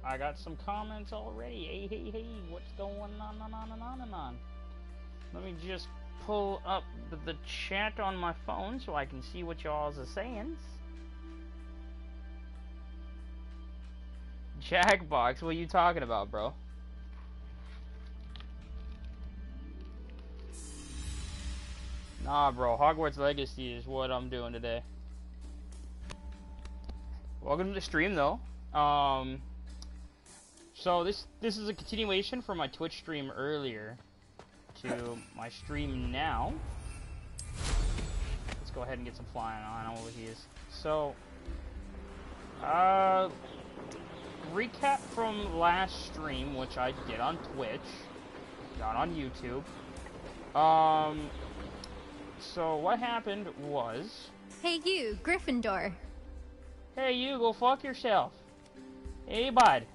I got some comments already. Hey, what's going on? Let me just pull up the chat on my phone so I can see what y'all's are saying. Jackbox, what are you talking about, bro? Nah, bro, Hogwarts Legacy is what I'm doing today. Welcome to the stream, though. So this is a continuation from my Twitch stream earlier to my stream now. Let's go ahead and get some flying on over here. So, recap from last stream, which I did on Twitch, not on YouTube. So what happened was... Hey you, Gryffindor. Hey you, go fuck yourself. Hey bud.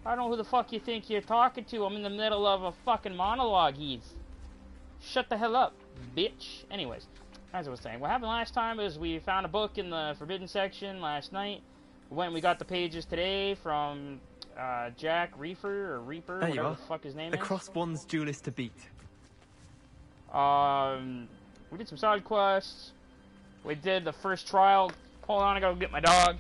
I don't know who the fuck you think you're talking to. I'm in the middle of a fucking monologue, Shut the hell up, bitch. Anyways, as I was saying, what happened last time is we found a book in the forbidden section last night. We went and we got the pages today from Jack Reefer, or Reaper, whatever the fuck his name is. The Crosswands duelist to beat. We did some side quests. We did the first trial. Hold on, I gotta get my dog.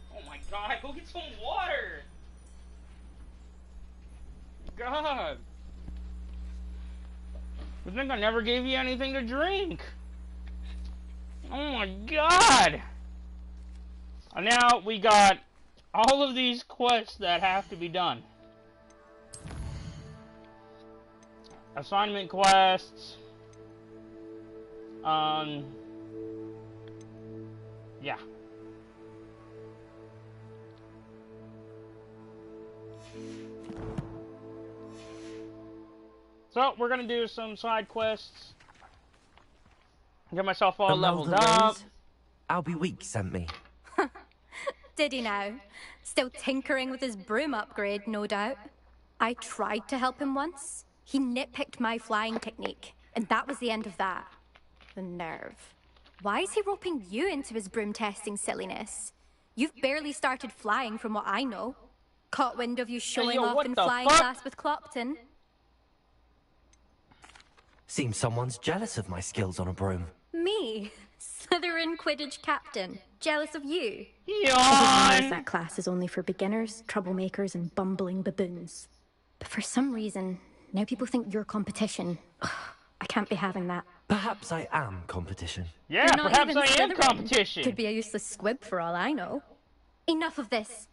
Oh my god, go get some water! God! You think I never gave you anything to drink? Oh my god! And now we got all of these quests that have to be done. Assignment quests. Yeah. So, we're gonna do some side quests. Get myself all leveled up. Albie Week sent me. Did he now? Still tinkering with his broom upgrade, no doubt. I tried to help him once. He nitpicked my flying technique, and that was the end of that. The nerve. Why is he roping you into his broom testing silliness? You've barely started flying from what I know. Caught wind of you showing off in flying class with Clopton. Seems someone's jealous of my skills on a broom. Me? Slytherin Quidditch captain. Jealous of you? Yawn! That class is only for beginners, troublemakers, and bumbling baboons. But for some reason, now people think you're competition. Ugh, I can't be having that. Perhaps I am competition. Yeah, perhaps I am competition. Could be a useless squib for all I know. Enough of this.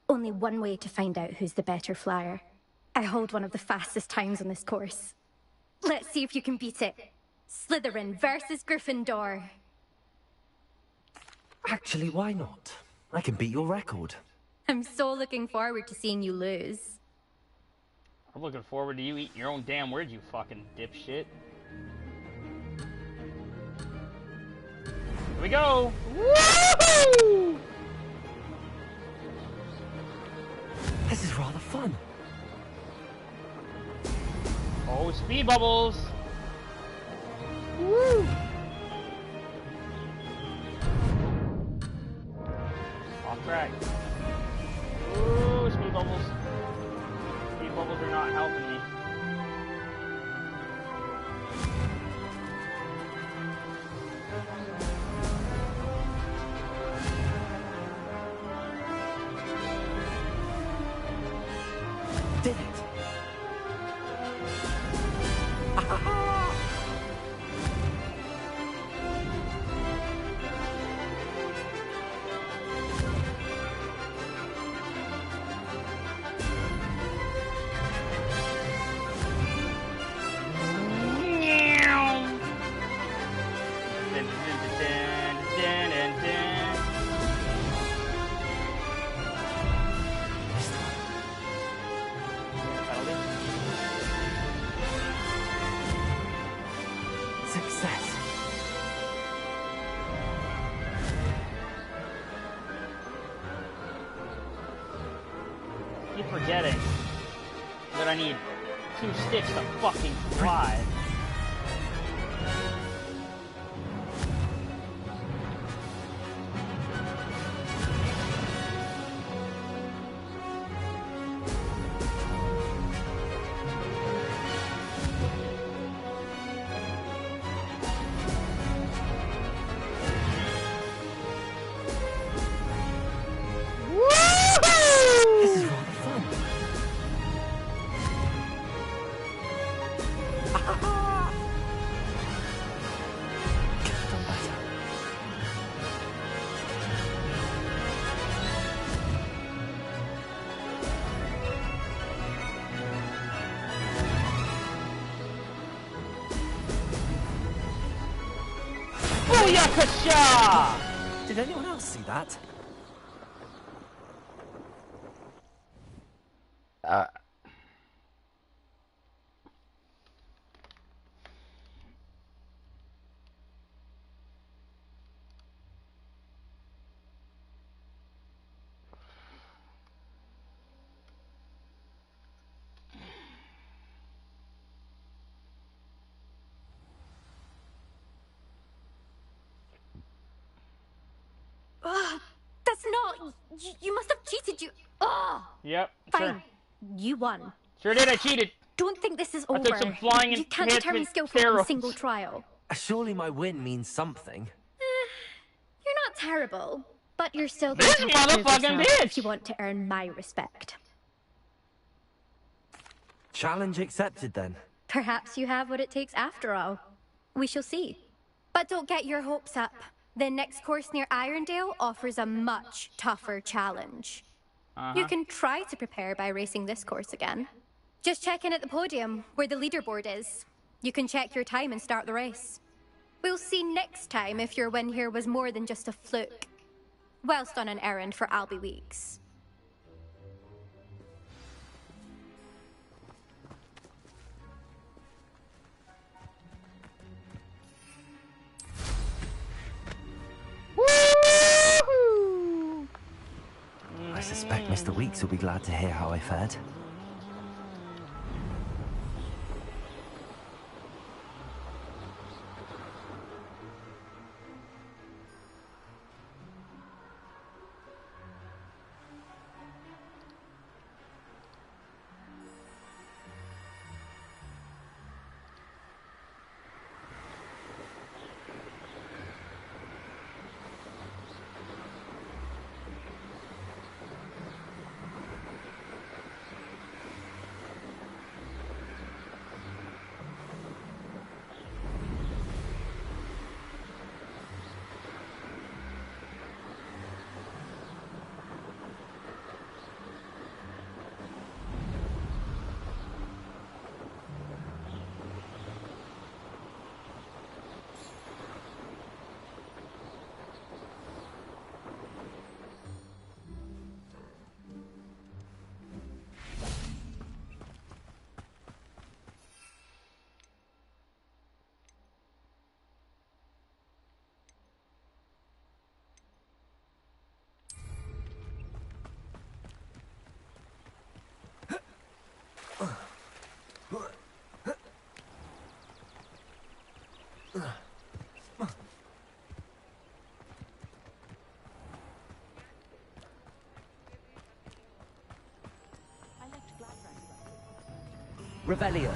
Only one way to find out who's the better flyer. I hold one of the fastest times on this course. Let's see if you can beat it. Slytherin versus Gryffindor. Actually, why not? I can beat your record. I'm so looking forward to seeing you lose. I'm looking forward to you eating your own damn words, you fucking dipshit. Here we go! Woohoo! This is rather fun. Oh, speed bubbles! Woo! Off track. Ooh, speed bubbles. Speed bubbles are not helping me. Did it? forgetting that I need 2 sticks to fucking fly. This is rather fun. Could have done better. Booyakasha! Did anyone else see that? That's not... You must have cheated, you... Ugh! Yep, Fine. sure. You won. Sure did, I cheated. Don't think this is I over. took some flying You can't determine enhancement skill from one steroids. single trial. Surely my win means something. You're not terrible, but you're still This going to have to prove motherfucking yourself bitch! if you want to earn my respect. Challenge accepted then. Perhaps you have what it takes after all. We shall see. But don't get your hopes up. The next course near Irondale offers a much tougher challenge. You can try to prepare by racing this course again. Just check in at the podium, where the leaderboard is. You can check your time and start the race. We'll see next time if your win here was more than just a fluke. Whilst on an errand for Albie Weeks. Woohoo! I suspect Mr. Weeks will be glad to hear how I fared. Revelio.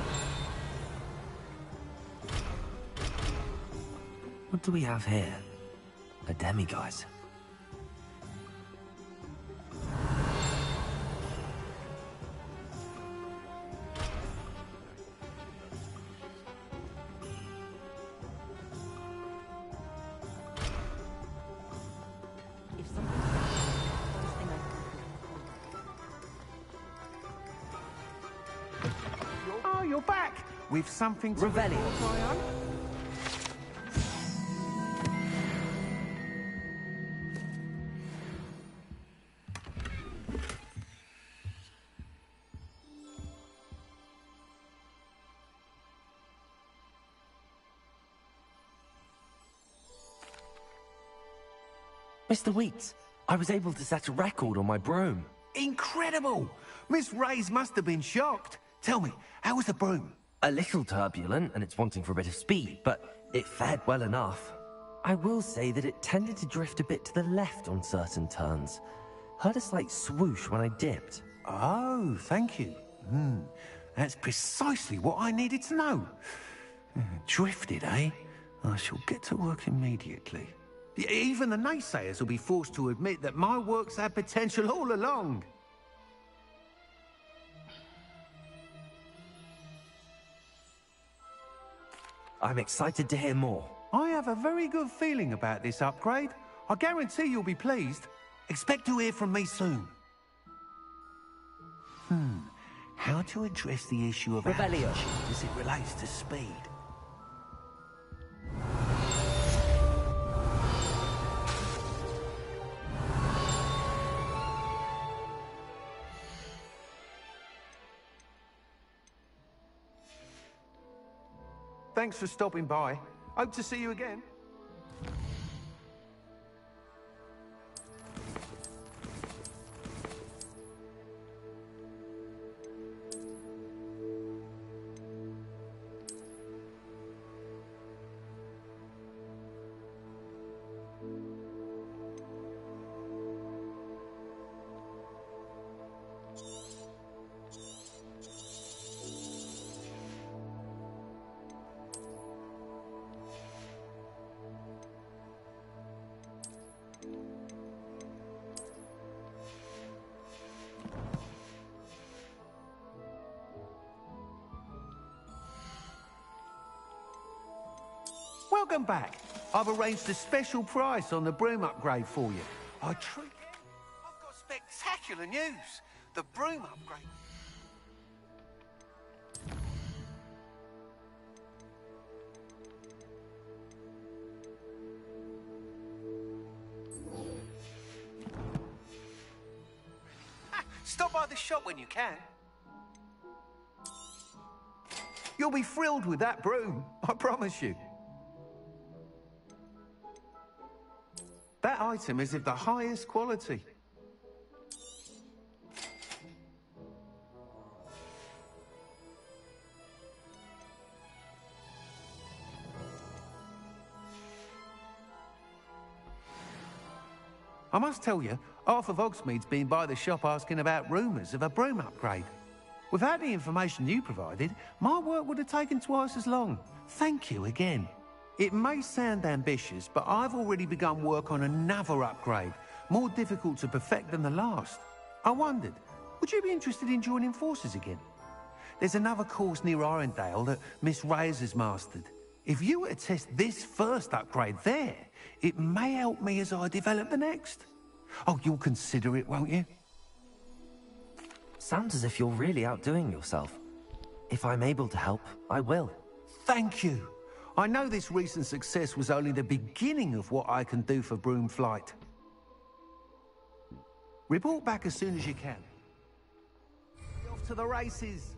What do we have here? A demiguise. Oh, you're back! With something to Revelio. report, Ion? Mr. Weeks, I was able to set a record on my broom. Incredible! Miss Reyes must have been shocked. Tell me, how was the broom? A little turbulent, and it's wanting for a bit of speed, but it fared well enough. I will say that it tended to drift a bit to the left on certain turns. Heard a slight swoosh when I dipped. Oh, thank you. That's precisely what I needed to know. Drifted, eh? I shall get to work immediately. Even the naysayers will be forced to admit that my work's had potential all along. I'm excited to hear more. I have a very good feeling about this upgrade. I guarantee you'll be pleased. Expect to hear from me soon. How to address the issue of Revelio as it relates to speed? Thanks for stopping by. Hope to see you again. Welcome back. I've arranged a special price on the broom upgrade for you. I've got spectacular news. The broom upgrade. Stop by the shop when you can. You'll be thrilled with that broom, I promise you. That item is of the highest quality. I must tell you, half of Hogsmeade's been by the shop asking about rumours of a broom upgrade. Without the information you provided, my work would have taken twice as long. Thank you again. It may sound ambitious, but I've already begun work on another upgrade, more difficult to perfect than the last. I wondered, would you be interested in joining forces again? There's another course near Arendelle that Miss Reyes has mastered. If you were to test this first upgrade there, it may help me as I develop the next. Oh, you'll consider it, won't you? Sounds as if you're really outdoing yourself. If I'm able to help, I will. Thank you. I know this recent success was only the beginning of what I can do for Broom Flight. Report back as soon as you can. Off to the races.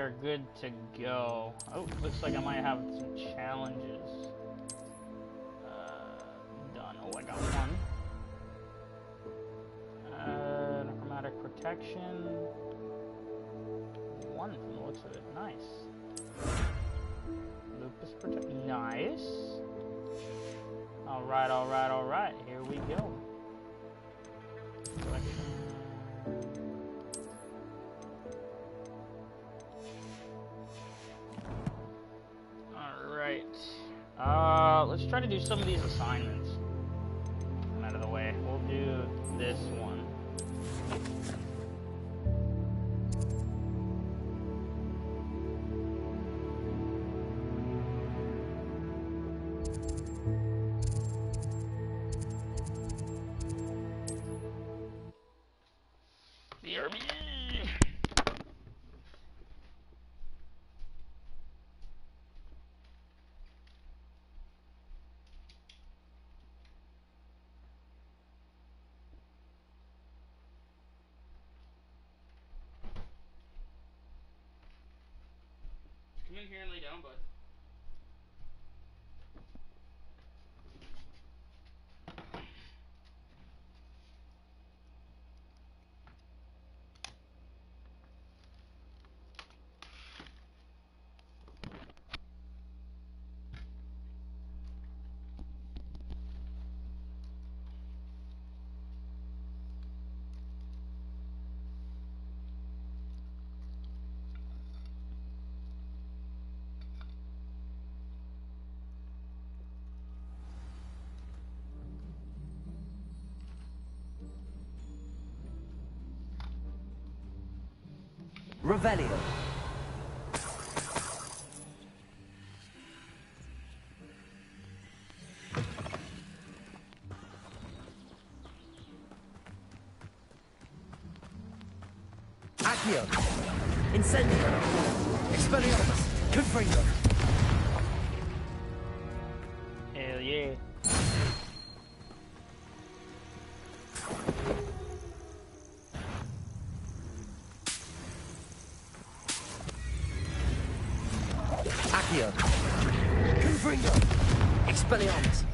are good to go. Oh, looks like I might have some challenges. Done. Oh, I got one. Chromatic protection. One from the looks of it. Nice. Lupus protection. Nice. Alright, alright, alright. Here we go. Collection. Alright. Let's try to do some of these assignments. I'm out of the way. We'll do this one. BRB! Come in here and lay down, bud. Revelio. Accio. Incendio. Expelliarmus. Confringo. Hell yeah. Accio. Confringo. Expelliarmus.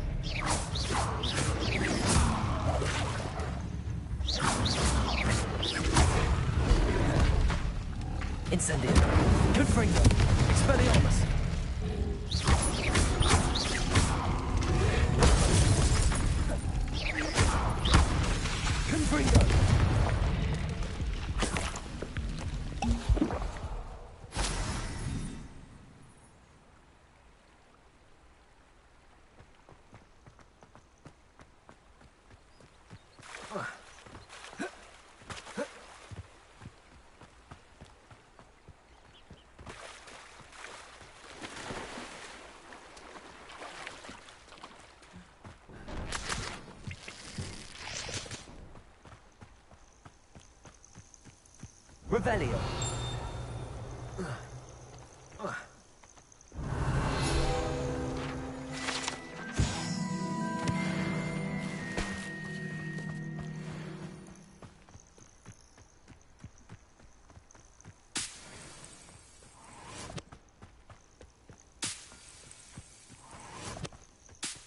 Incendio. Confringo. Expelliarmus. Confringo. Revelio.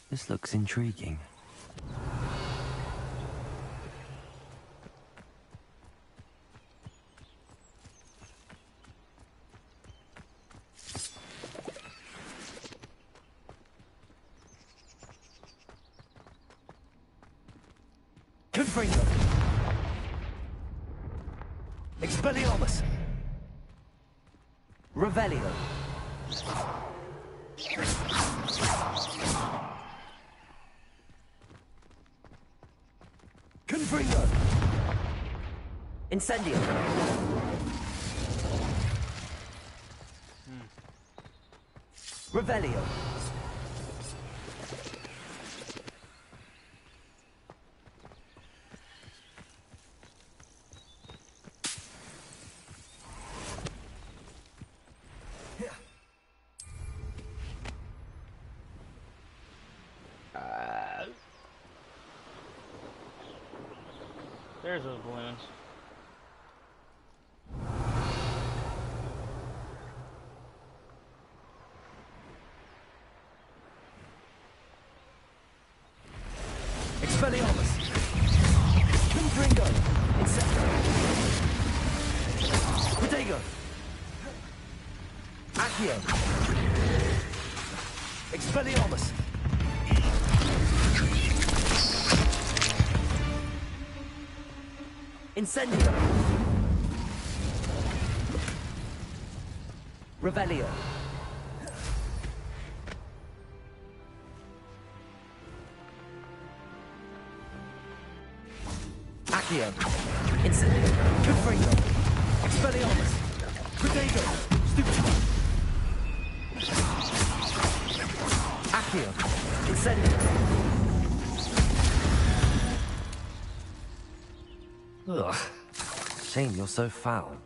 This looks intriguing. Confringo. Expelliarmus. Revelio. Confringo. Incendio. Revelio. There's those balloons. Expelliarmus! Confringo! Inceptor! Protego! Accio! Expelliarmus! Incendio! Revelio! Accio! Incendio! Confringo! Expelliarmus! Protego! Stupefy! Accio! Incendio! Ugh. Shame you're so foul.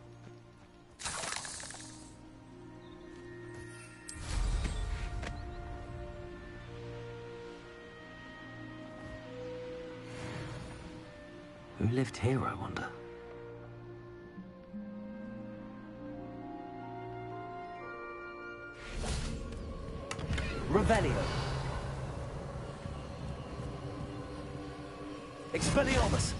Who lived here, I wonder? Revelio. Expelliarmus.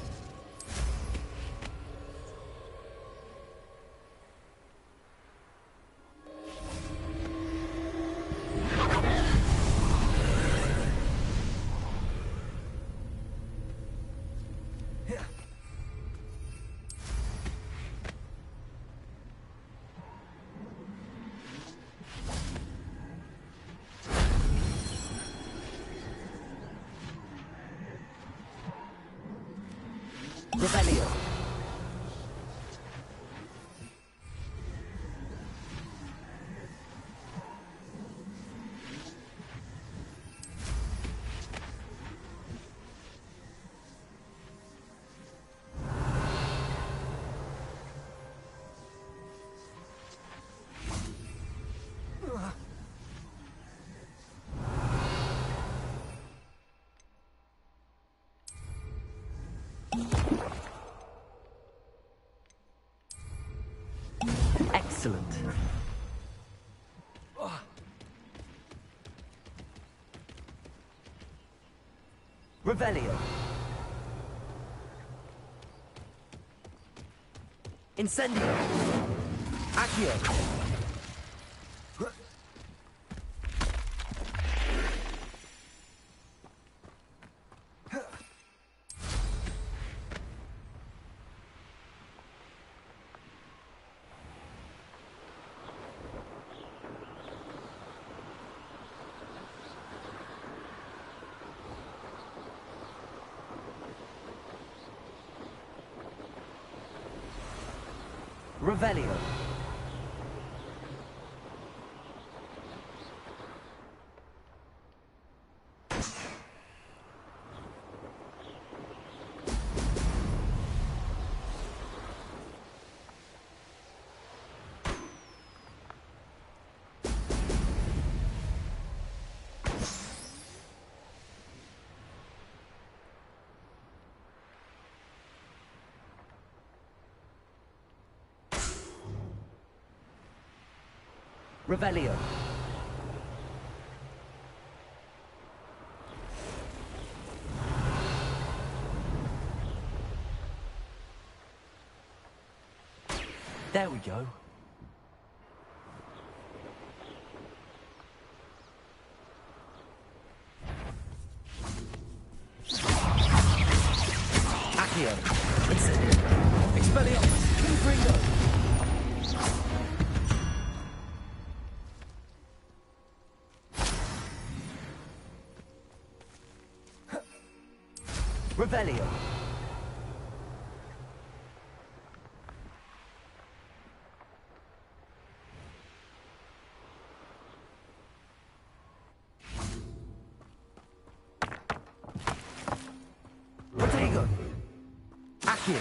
Revelio. Excellent. Revelio. Incendio. Accio. Revelio. Revelio. There we go. Accio. Incendio. Expelliarmus. Confringo. Revelio. Protego. Accio.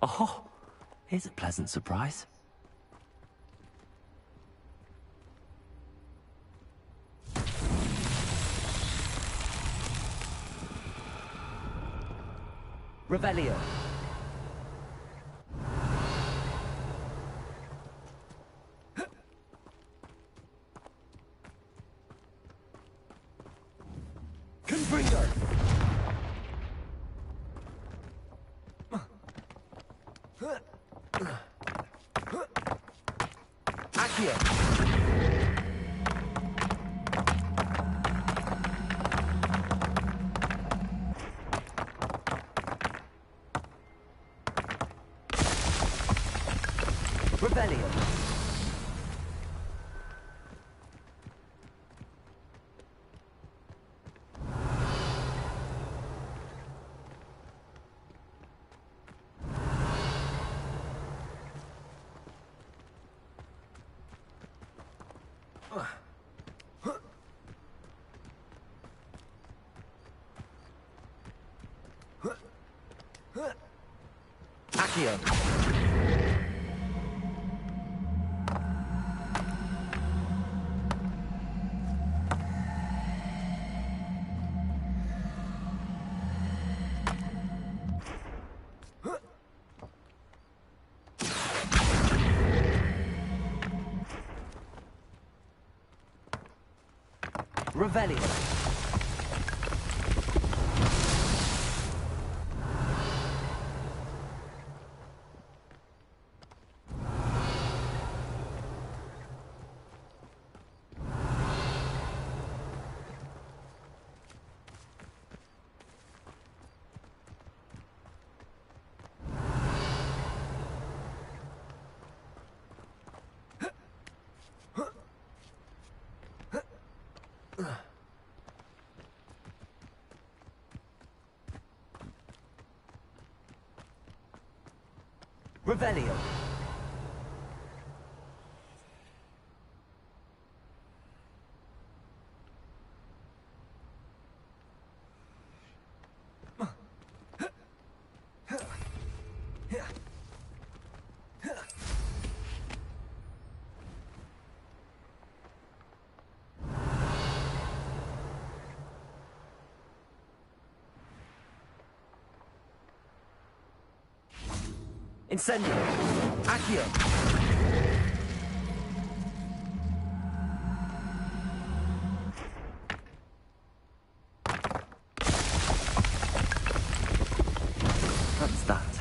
Oh, here's a pleasant surprise. Revelio. Freedom! Accio! Rebellion! Accio! Revelio. Revelio. Incendio. Accio. That's that.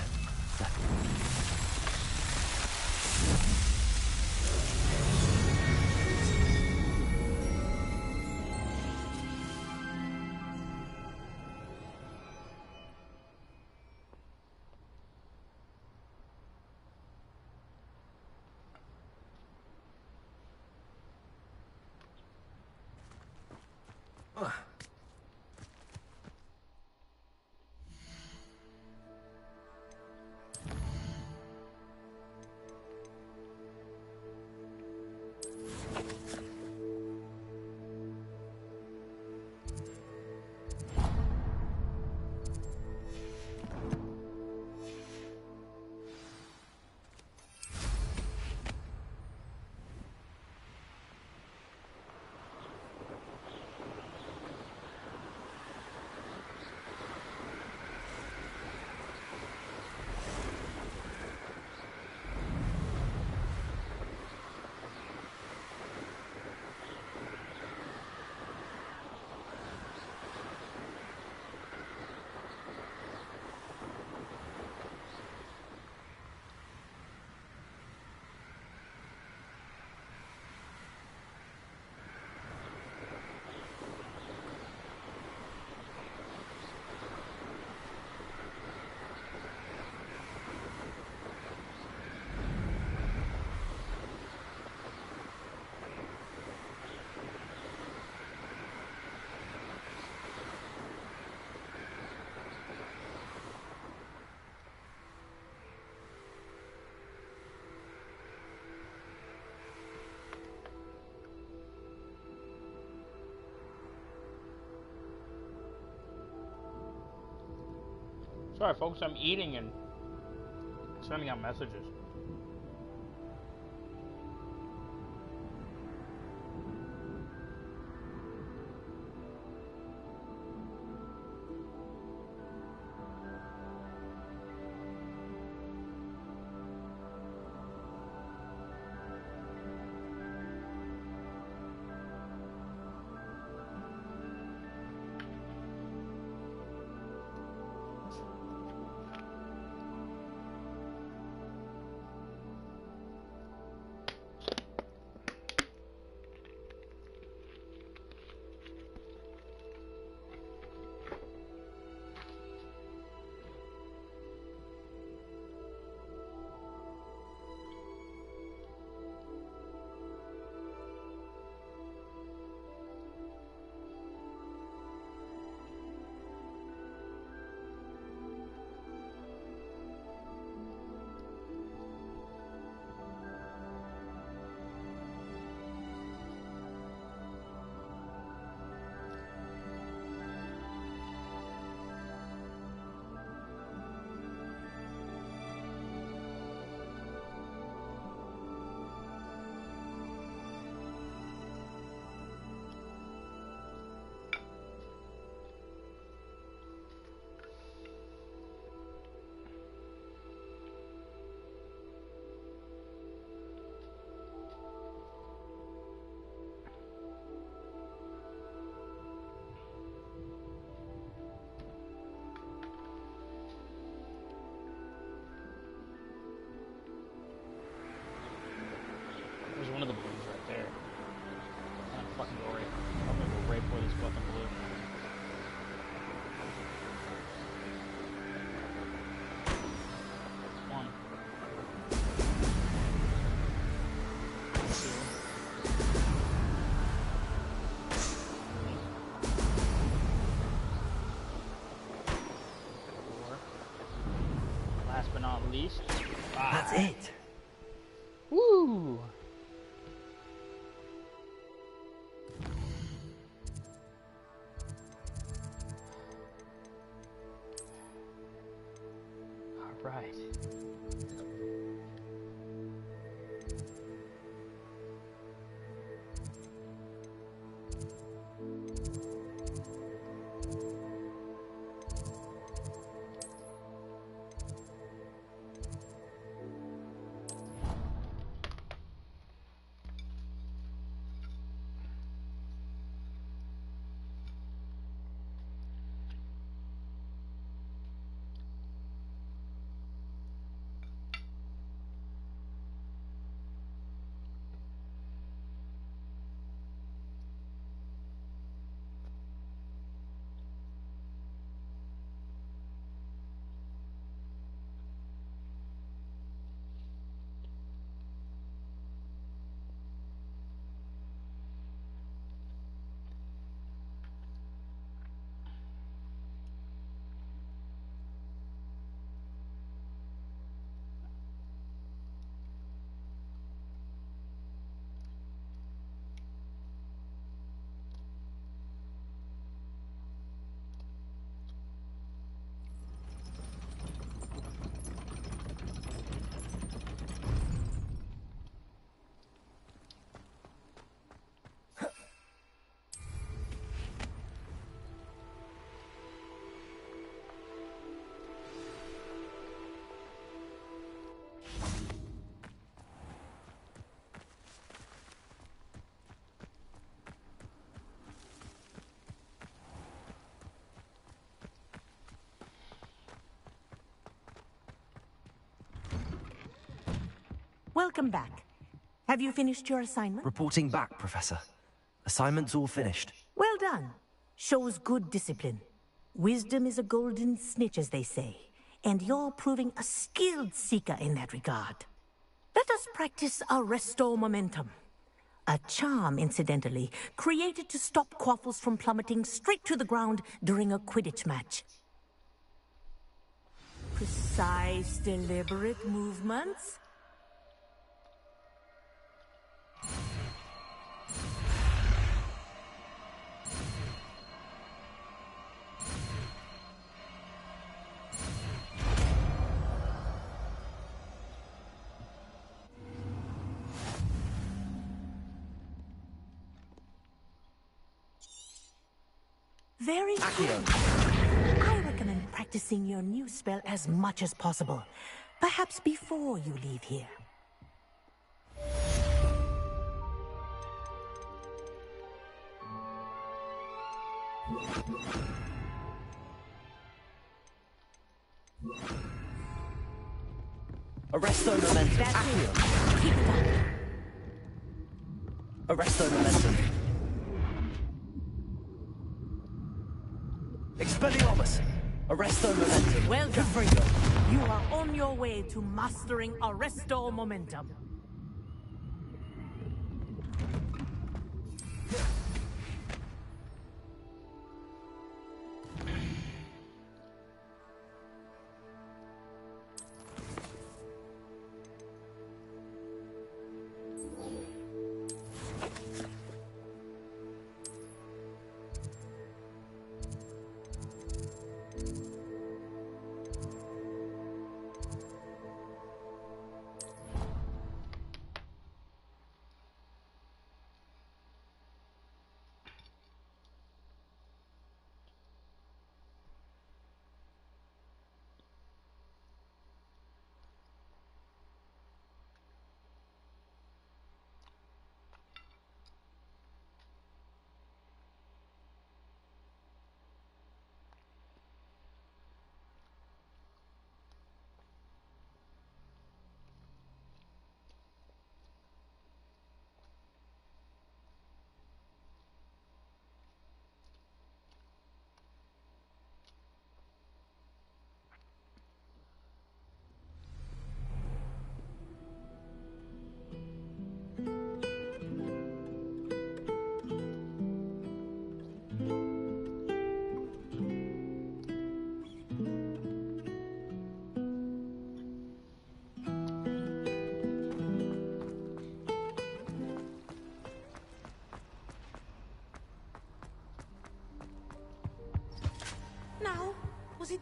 Sorry, folks, I'm eating and sending out messages. least. That's it. Woo! Alright. Welcome back. Have you finished your assignment? Reporting back, Professor. Assignment's all finished. Well done. Shows good discipline. Wisdom is a golden snitch, as they say, and you're proving a skilled seeker in that regard. Let us practice our restore momentum. A charm, incidentally, created to stop quaffles from plummeting straight to the ground during a Quidditch match. Precise, deliberate movements. Very good. I recommend practicing your new spell as much as possible. Perhaps before you leave here. Arresto momentum. That's it. Keep it up. Arresto momentum. Expelliarmus! Arresto momentum. Well done. Confringo. You are on your way to mastering Arresto Momentum.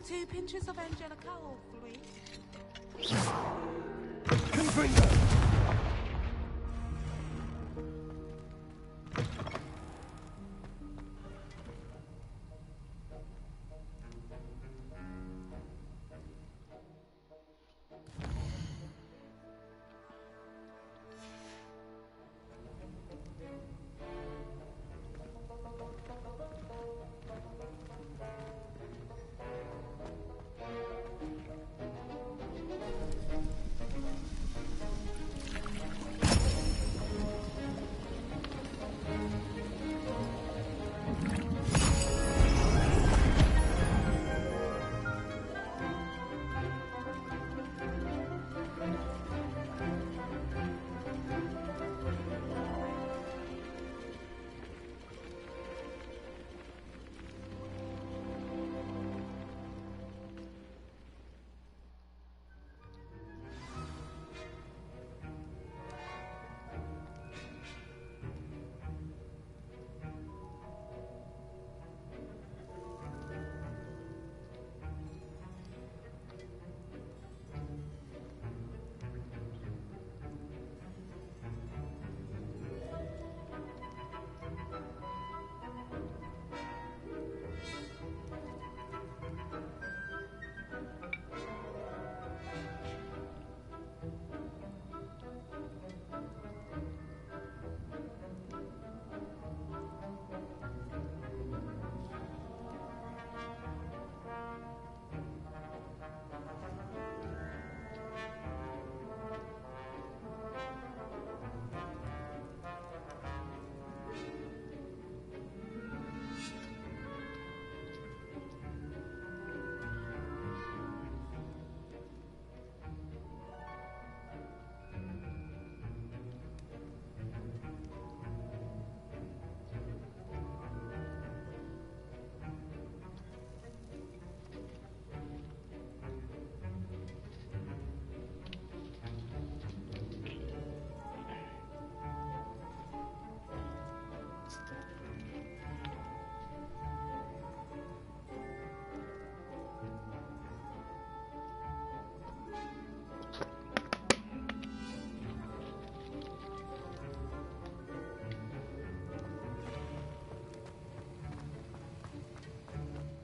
2 pinches of Angelica or 3? Confringo!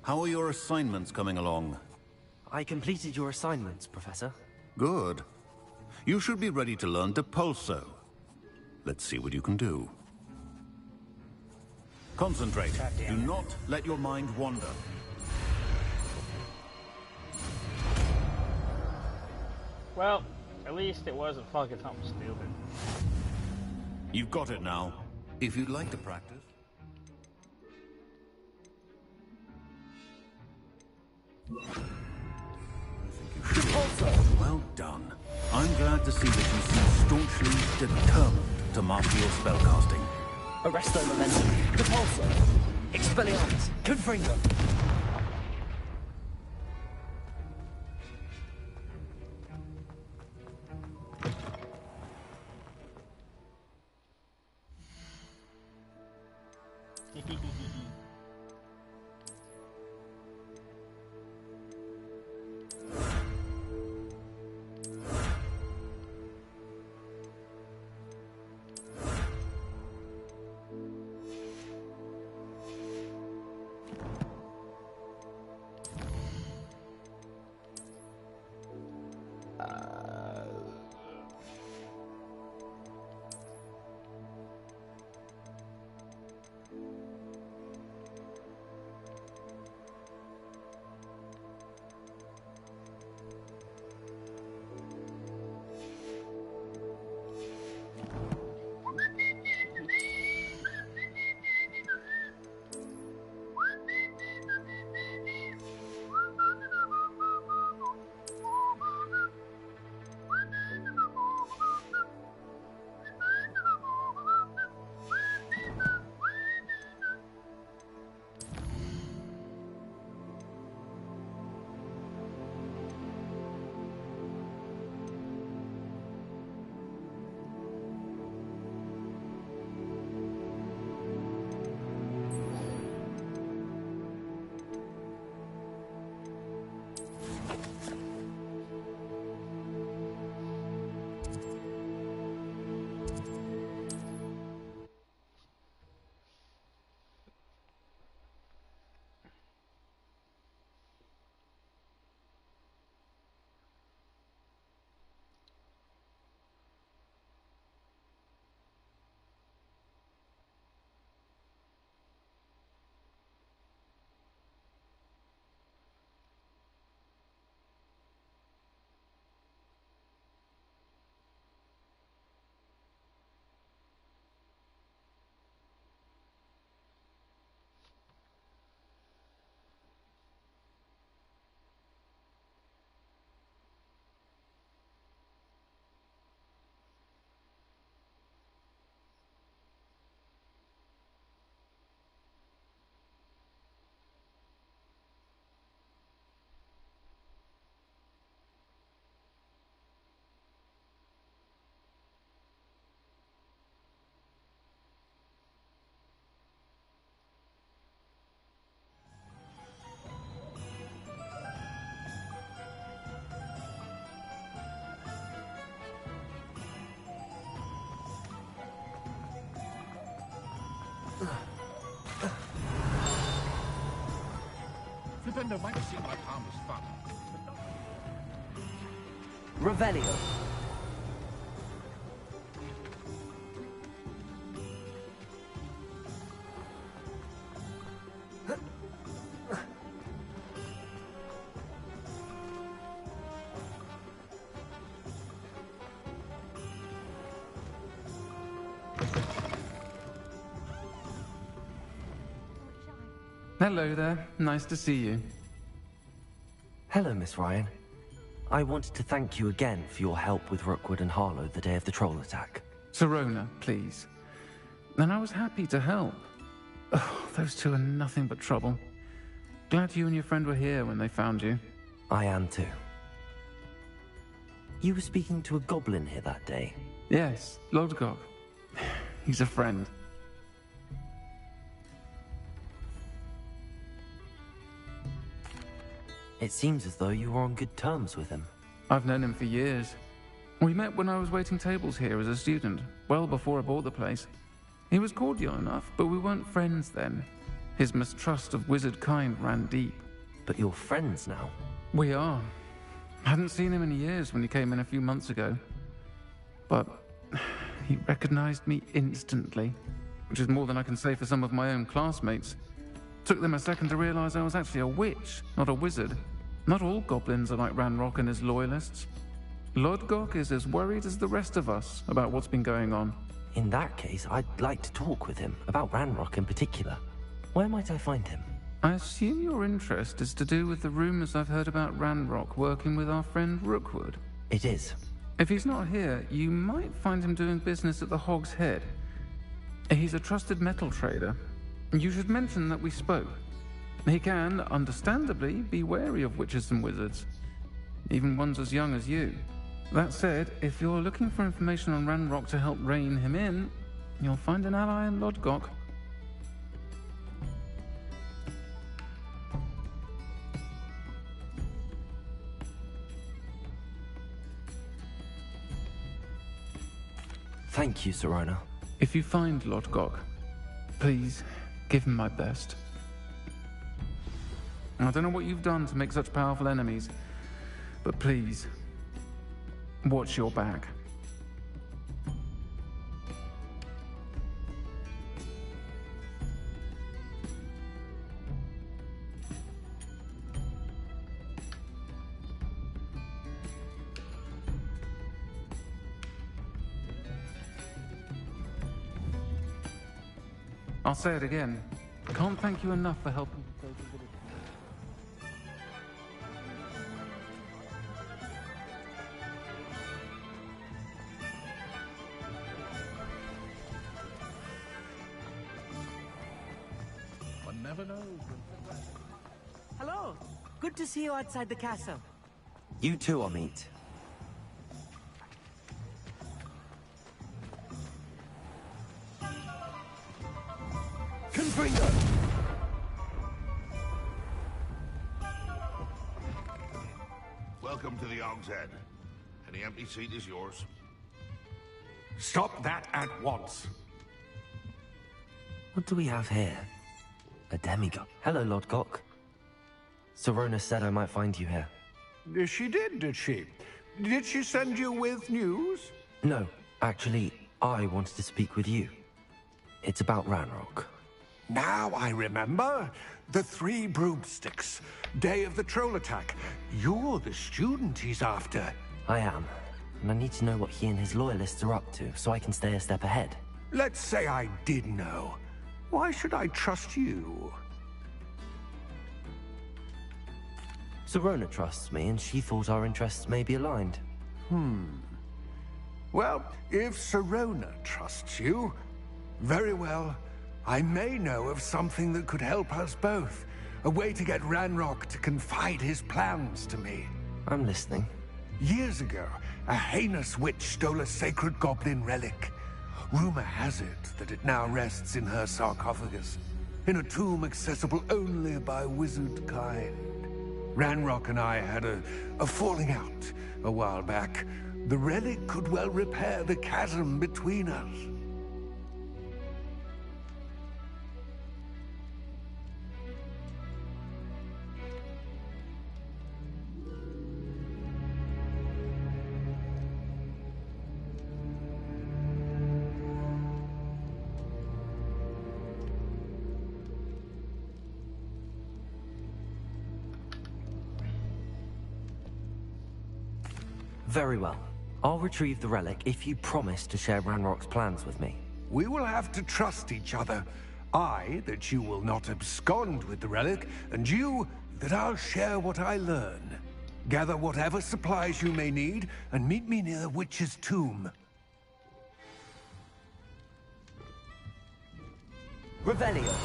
How are your assignments coming along? I completed your assignments, Professor. Good. You should be ready to learn Depulso. Let's see what you can do. Concentrate. Do not let your mind wander. Well, at least it wasn't fucking something stupid. You've got it now. If you'd like to practice. I think you should. Well done. I'm glad to see that you seem staunchly determined to master your spellcasting. Arresto Momentum. Depulso. Expelliarmus. Confringo. Commander might have seemed like harmless fun. Revelio. Hello there. Nice to see you. Hello, Miss Ryan. I wanted to thank you again for your help with Rookwood and Harlow the day of the troll attack. Sirona, please. And I was happy to help. Oh, those two are nothing but trouble. Glad you and your friend were here when they found you. I am too. You were speaking to a goblin here that day. Yes, Lodgok. He's a friend. It seems as though you were on good terms with him. I've known him for years. We met when I was waiting tables here as a student, well before I bought the place. He was cordial enough, but we weren't friends then. His mistrust of wizard kind ran deep. But you're friends now. We are. Hadn't seen him in years when he came in a few months ago. But he recognized me instantly, which is more than I can say for some of my own classmates. Took them a second to realize I was actually a witch, not a wizard. Not all goblins are like Ranrock and his loyalists. Lodgok is as worried as the rest of us about what's been going on. In that case, I'd like to talk with him, about Ranrock in particular. Where might I find him? I assume your interest is to do with the rumors I've heard about Ranrock working with our friend Rookwood. It is. If he's not here, you might find him doing business at the Hog's Head. He's a trusted metal trader. You should mention that we spoke. He can, understandably, be wary of witches and wizards, even ones as young as you. That said, if you're looking for information on Ranrock to help rein him in, you'll find an ally in Lodgok. Thank you, Sirona. If you find Lodgok, please give him my best. I don't know what you've done to make such powerful enemies, but please, watch your back. I'll say it again. Can't thank you enough for helping to save the village. One never knows. Hello. Good to see you outside the castle. You too, Amit. Confringo! Welcome to the Hog's Head. Any empty seat is yours. Stop that at once. What do we have here? A demigod. Hello, Lodgok. Sirona said I might find you here. She did she? Did she send you with news? No, actually, I wanted to speak with you. It's about Ranrock. Now I remember. The 3 broomsticks. Day of the troll attack. You're the student he's after. I am, and I need to know what he and his loyalists are up to so I can stay a step ahead. Let's say I did know. Why should I trust you? Sirona trusts me, and she thought our interests may be aligned. Well, if Sirona trusts you, very well. I may know of something that could help us both. A way to get Ranrock to confide his plans to me. I'm listening. Years ago, a heinous witch stole a sacred goblin relic. Rumor has it that it now rests in her sarcophagus, in a tomb accessible only by wizard kind. Ranrock and I had a falling out a while back. The relic could well repair the chasm between us. Very well. I'll retrieve the relic if you promise to share Ranrock's plans with me. We will have to trust each other. I, that you will not abscond with the relic, and you, that I'll share what I learn. Gather whatever supplies you may need, and meet me near the witch's tomb. Revelio.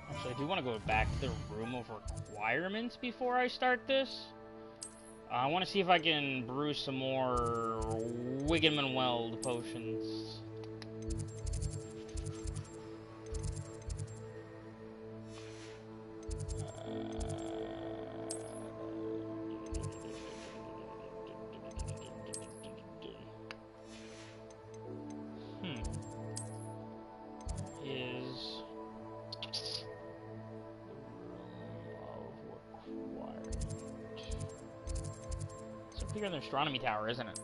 Actually, I do want to go back to the room of requirements before I start this. I want to see if I can brew some more Wiggum and Weld potions. Is it's up here in the astronomy tower, isn't it?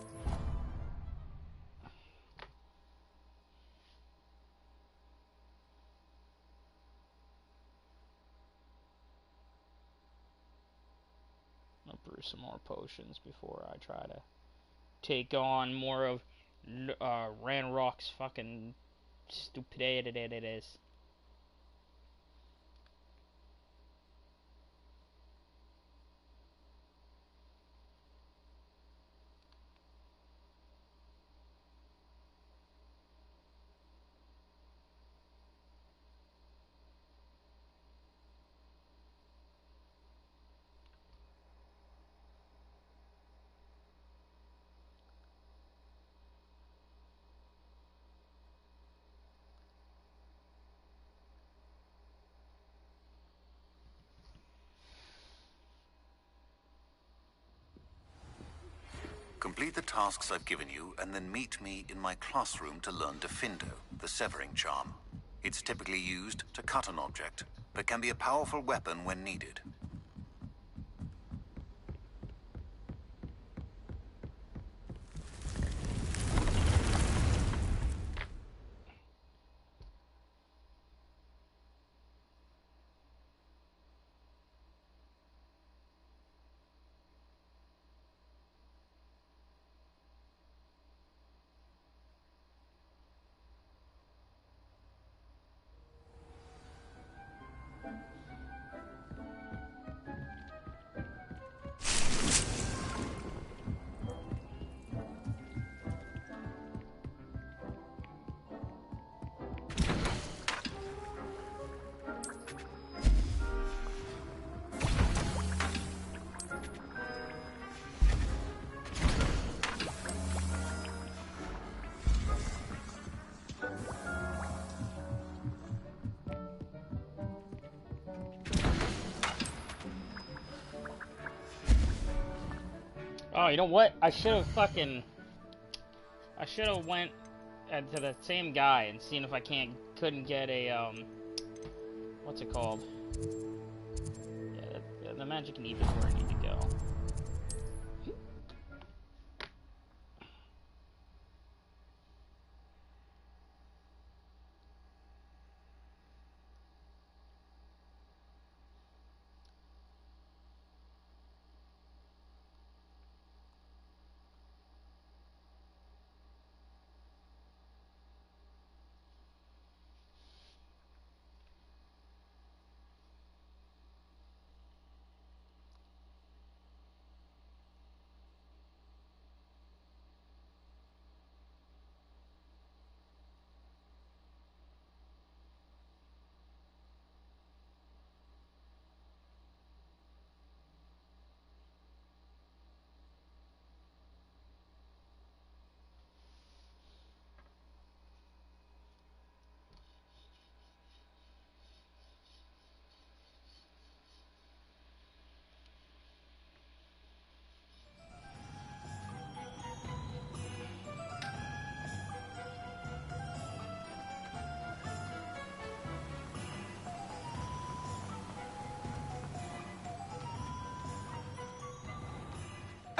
I'll brew some more potions before I try to take on more of Ranrock's fucking stupidity that it is. Complete the tasks I've given you, and then meet me in my classroom to learn Defindo, the severing charm. It's typically used to cut an object, but can be a powerful weapon when needed. Oh, you know what? I should have went to the same guy and seen if I couldn't get a, what's it called? Yeah, the magic need is where I need to go.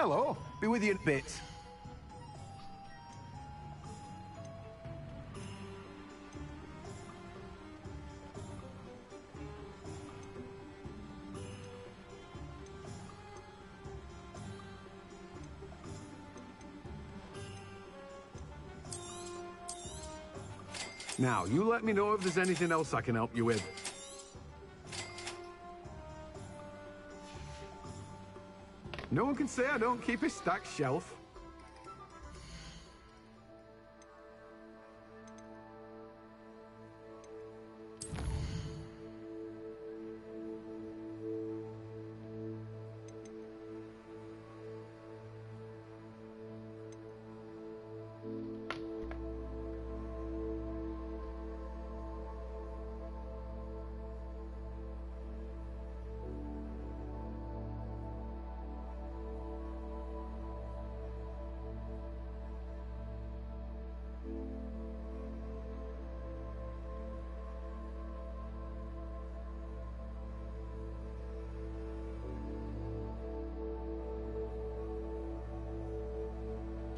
Hello. Be with you in a bit. Now, you let me know if there's anything else I can help you with. No one can say I don't keep a stacked shelf.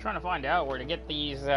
Trying to find out where to get these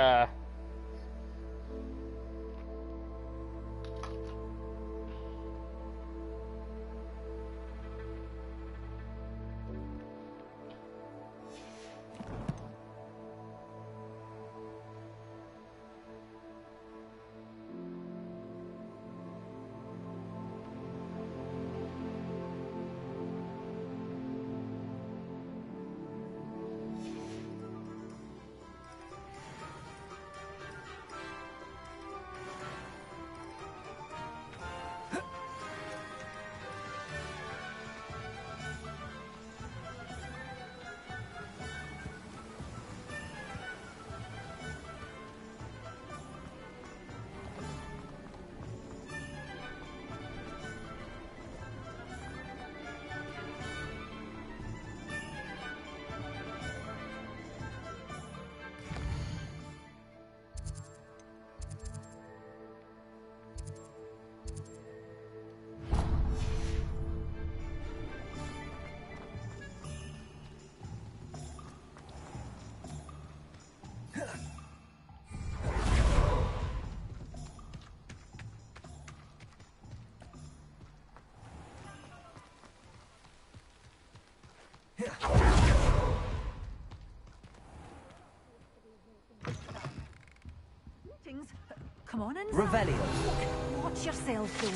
Come on inside. Revelio. Watch yourself, though.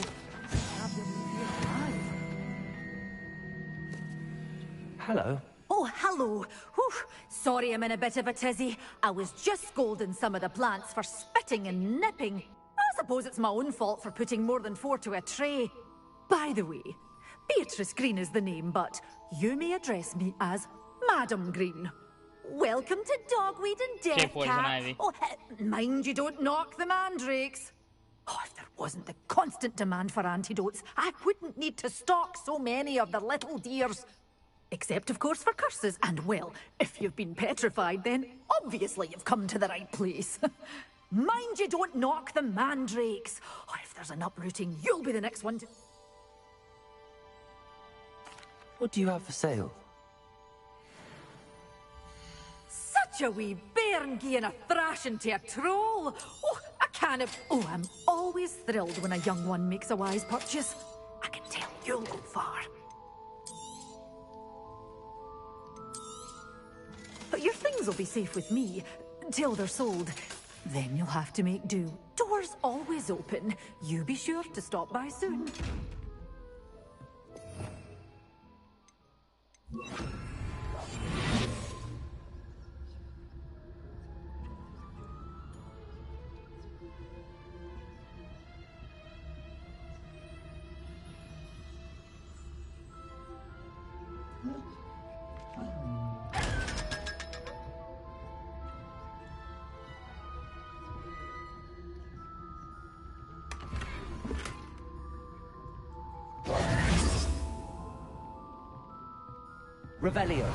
Have you alive. Hello. Oh, hello. Whew. Sorry I'm in a bit of a tizzy. I was just scolding some of the plants for spitting and nipping. I suppose it's my own fault for putting more than 4 to a tray. By the way, Beatrice Green is the name, but you may address me as Madam Green. Welcome to Dogweed and Death Poison Cap. Ivy. Oh, mind you don't knock the mandrakes. Oh, if there wasn't the constant demand for antidotes, I wouldn't need to stock so many of the little dears. Except, of course, for curses. And, well, if you've been petrified, then obviously you've come to the right place. Mind you don't knock the mandrakes. Oh, if there's an uprooting, you'll be the next one to... What do you have for sale? Such a wee bairn gieing a thrashing to a troll. Oh, a can of... Oh, I'm always thrilled when a young one makes a wise purchase. I can tell you'll go far. But your things will be safe with me, till they're sold. Then you'll have to make do. Doors always open. You be sure to stop by soon. Revelio.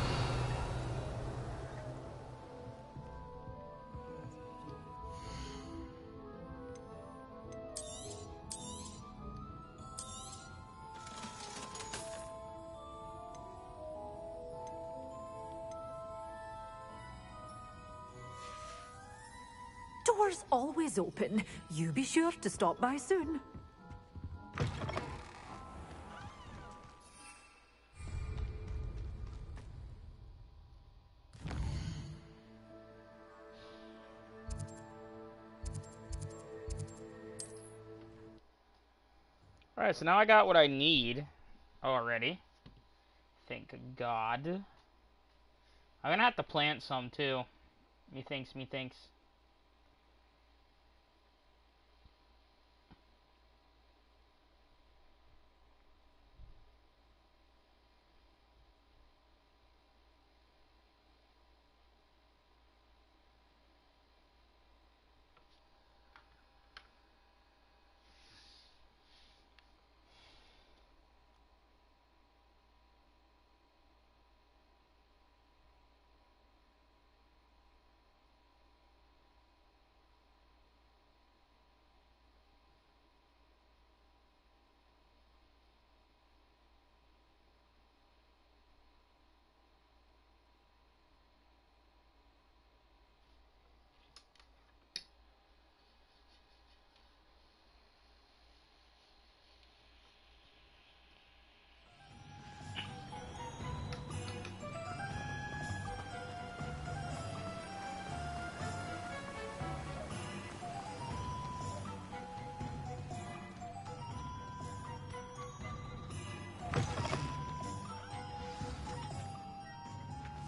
door's always open. You be sure to stop by soon. Alright, so now I got what I need already. Thank God. I'm gonna have to plant some too. Methinks.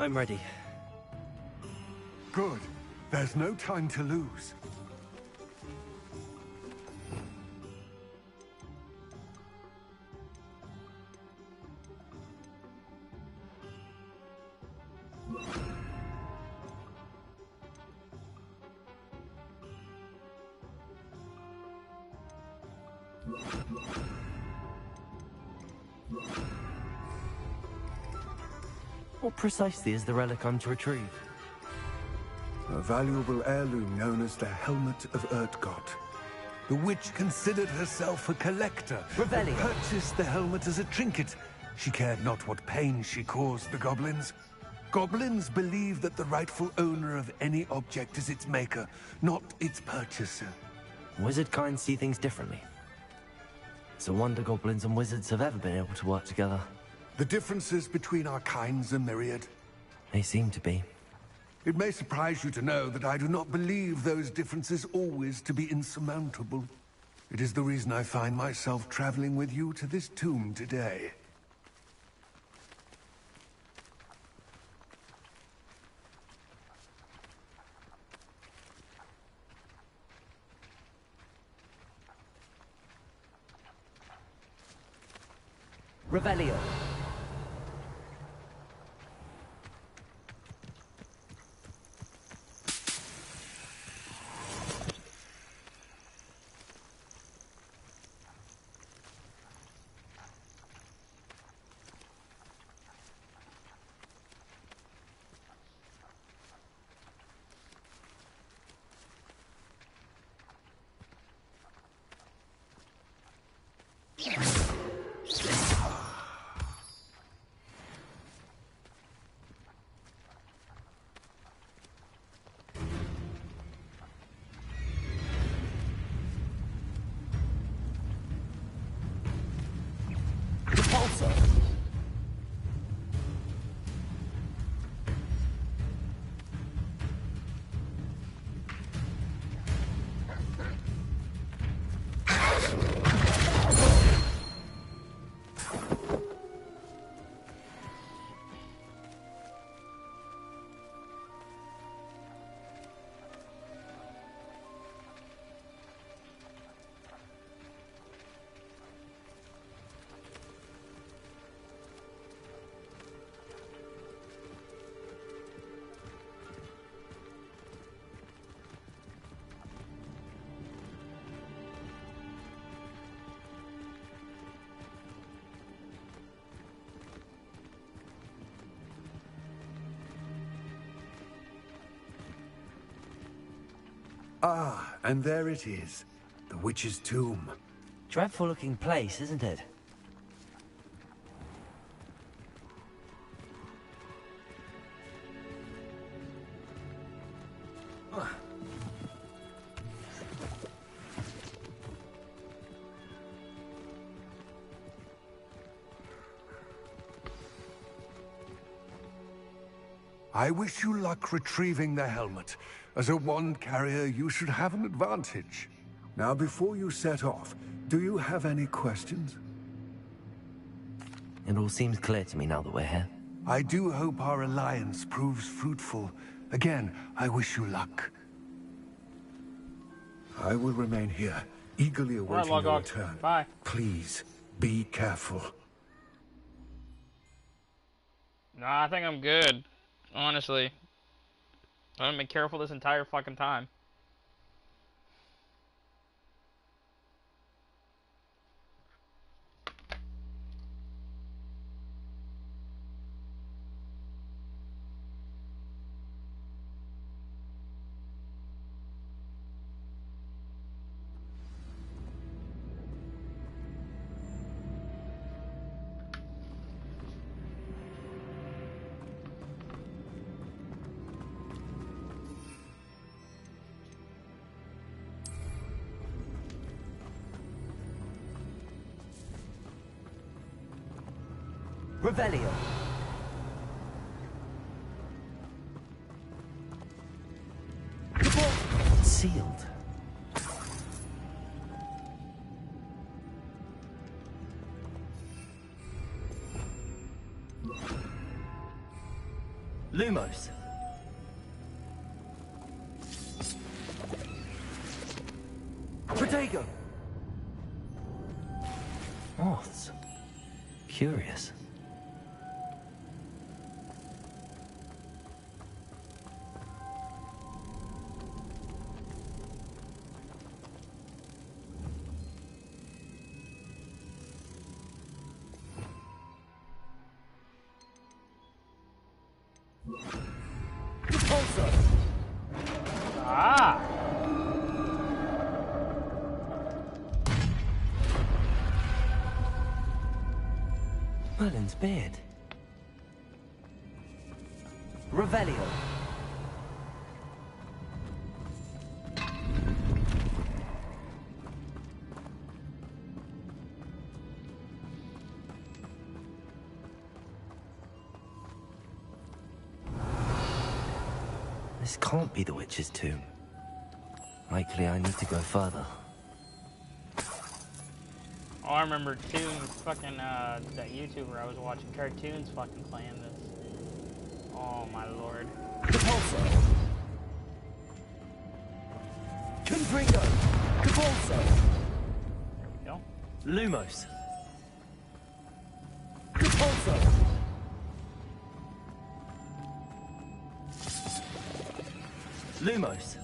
I'm ready. Good. There's no time to lose. What precisely is the relic I'm to retrieve? A valuable heirloom known as the Helmet of Urtgott. The witch considered herself a collector, and purchased the helmet as a trinket. She cared not what pain she caused the goblins. Goblins believe that the rightful owner of any object is its maker, not its purchaser. Wizard kind see things differently. It's a wonder goblins and wizards have ever been able to work together. The differences between our kinds are myriad. They seem to be. It may surprise you to know that I do not believe those differences always to be insurmountable. It is the reason I find myself traveling with you to this tomb today. Revelio. Ah, and there it is. The witch's tomb. Dreadful looking place, isn't it? I wish you luck retrieving the helmet. As a wand carrier, you should have an advantage. Now, before you set off, do you have any questions? It all seems clear to me now that we're here. I do hope our alliance proves fruitful. Again, I wish you luck. I will remain here, eagerly awaiting your return. Bye. Please, be careful. Nah, I think I'm good. Honestly. I haven't been careful this entire fucking time. Revelio. Sealed. Lumos. Protego. Moths. Curious. Ah! Merlin's beard. Revelio. This can't be the witch's tomb. Likely I need to go further. Oh, I remember Toons fucking, that YouTuber I was watching cartoons fucking playing this. Oh my lord. Capulso. Confringo. Capulso. There we go. Lumos. Capulso. Lumos.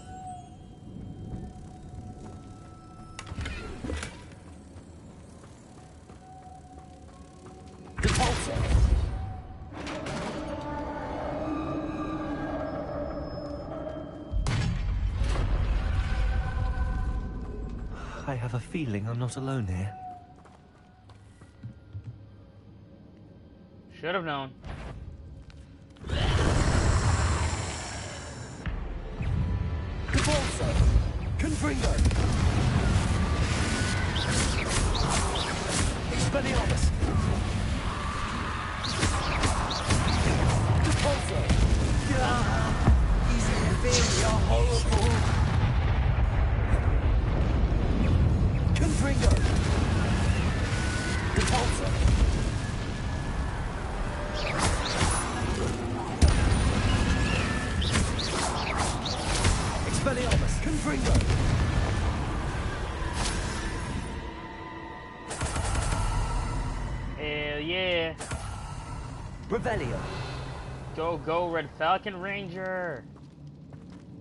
Capulso. I have a feeling I'm not alone here. Should have known. Capulso. Confringo. Expelliarmus. Capulso. These inferi are horrible. Confringo. Capulso. Expelliarmus. Confringo. Hell yeah. Revelio. Go, go, Red Falcon Ranger.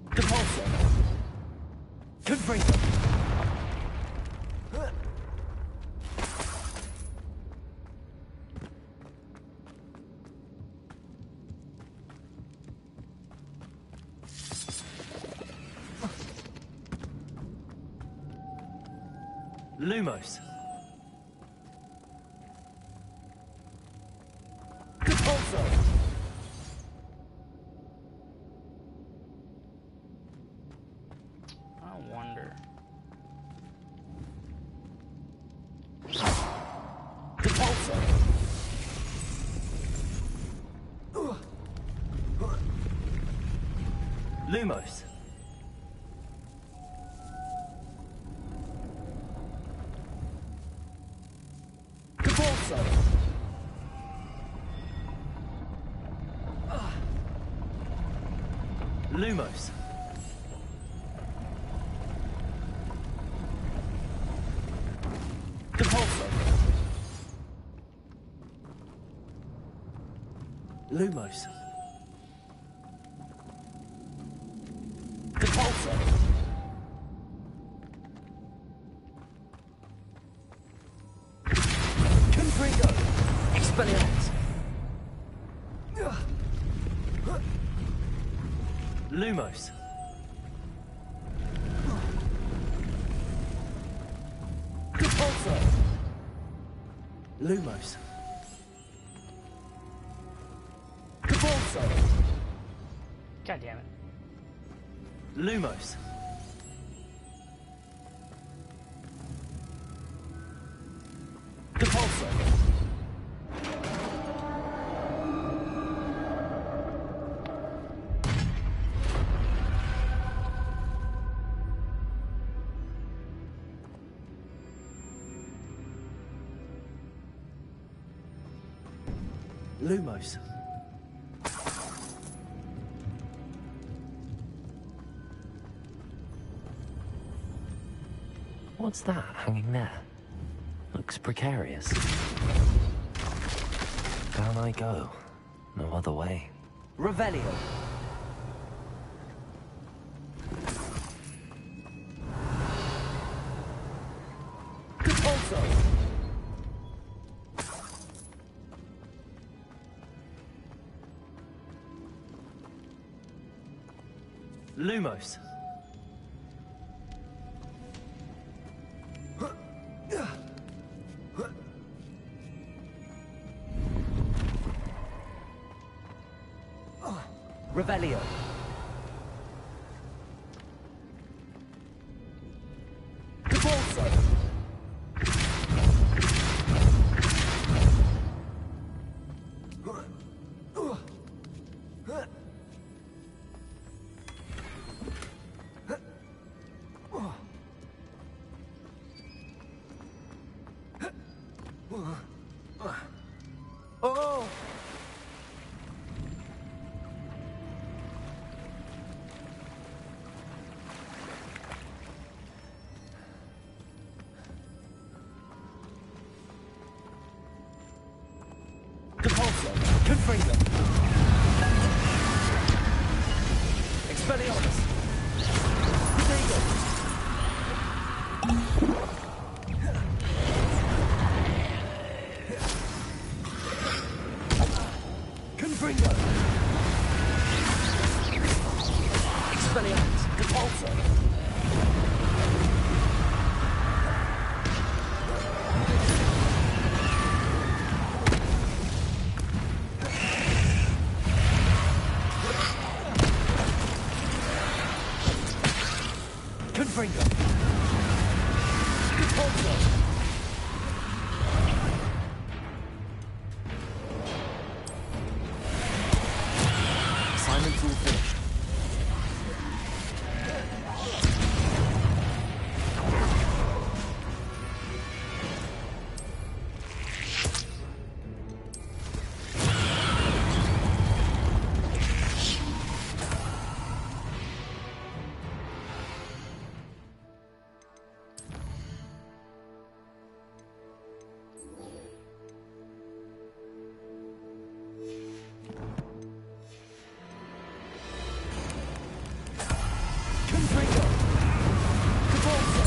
Capulso. Confringo. Lumos. Capulso. I wonder. Capulso. Lumos. Cabalso. Lumos. Cabalso. Lumos. Cabalso. Confringo. Expelliarmus. Lumos. Cabalso. Lumos. Cabalso. God damn it. Lumos. Cabalso. Lumos. What's that hanging there? Looks precarious. Down I go. No other way. Revelio. Cabalso. Lumos. Revelio. Cabalso. Oh! Cabalso. Confringo. Expelliarmus. Diego. Confringo. Expelliarmus. Cabalso. Confringo. Cabalso. Assignment's all finished. Confringo. Cabalso.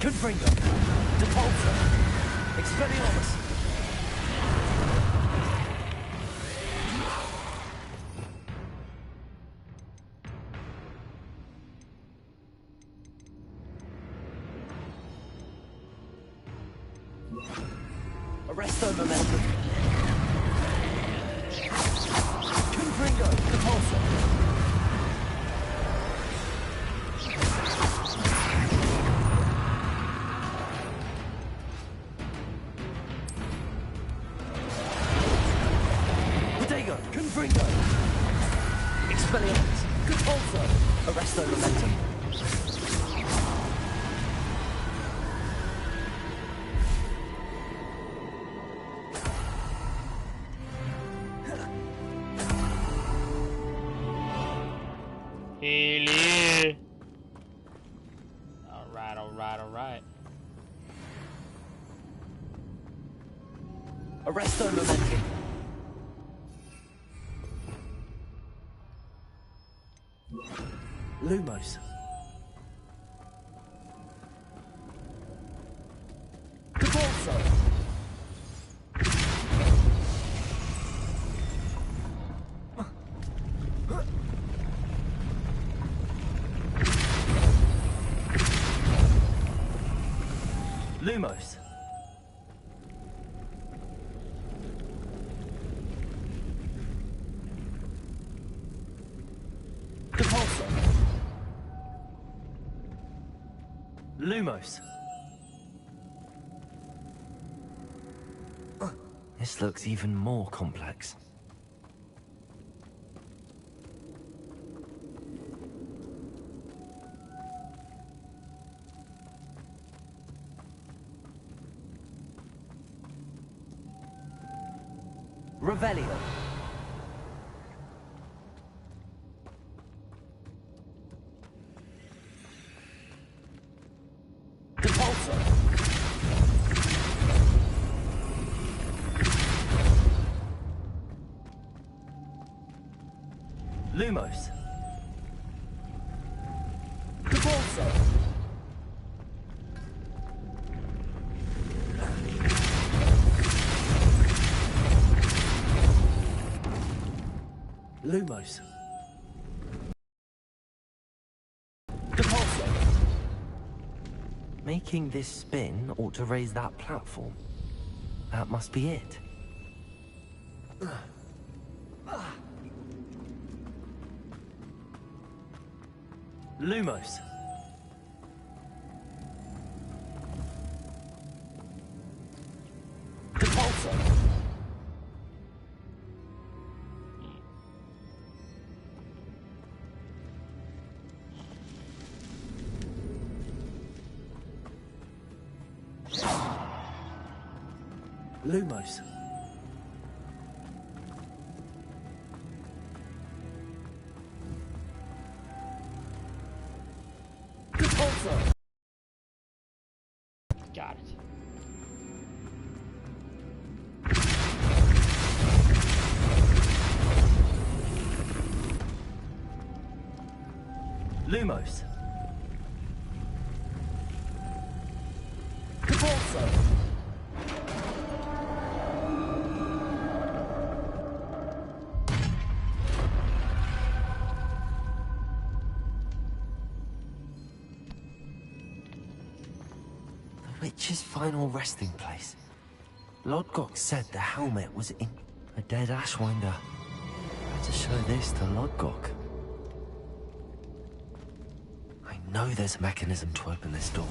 Confringo. Cabalso. Expelliarmus. Arresto momentum. Confringo. Cabalso. Alright. Arresto momentum. Lumos. Cabalso. Lumos. Cabalso. Lumos. This looks even more complex. Revelio. Depulso. Lumos. Depulso. Lumos. Depulso. Making this spin ought to raise that platform. That must be it. Lumos. Depulso. Lumos. Depulso. Got it. Lumos. Depulso. The witch's final resting place. Lodgok said the helmet was in a dead Ashwinder. I had to show this to Lodgok. I know there's a mechanism to open this door.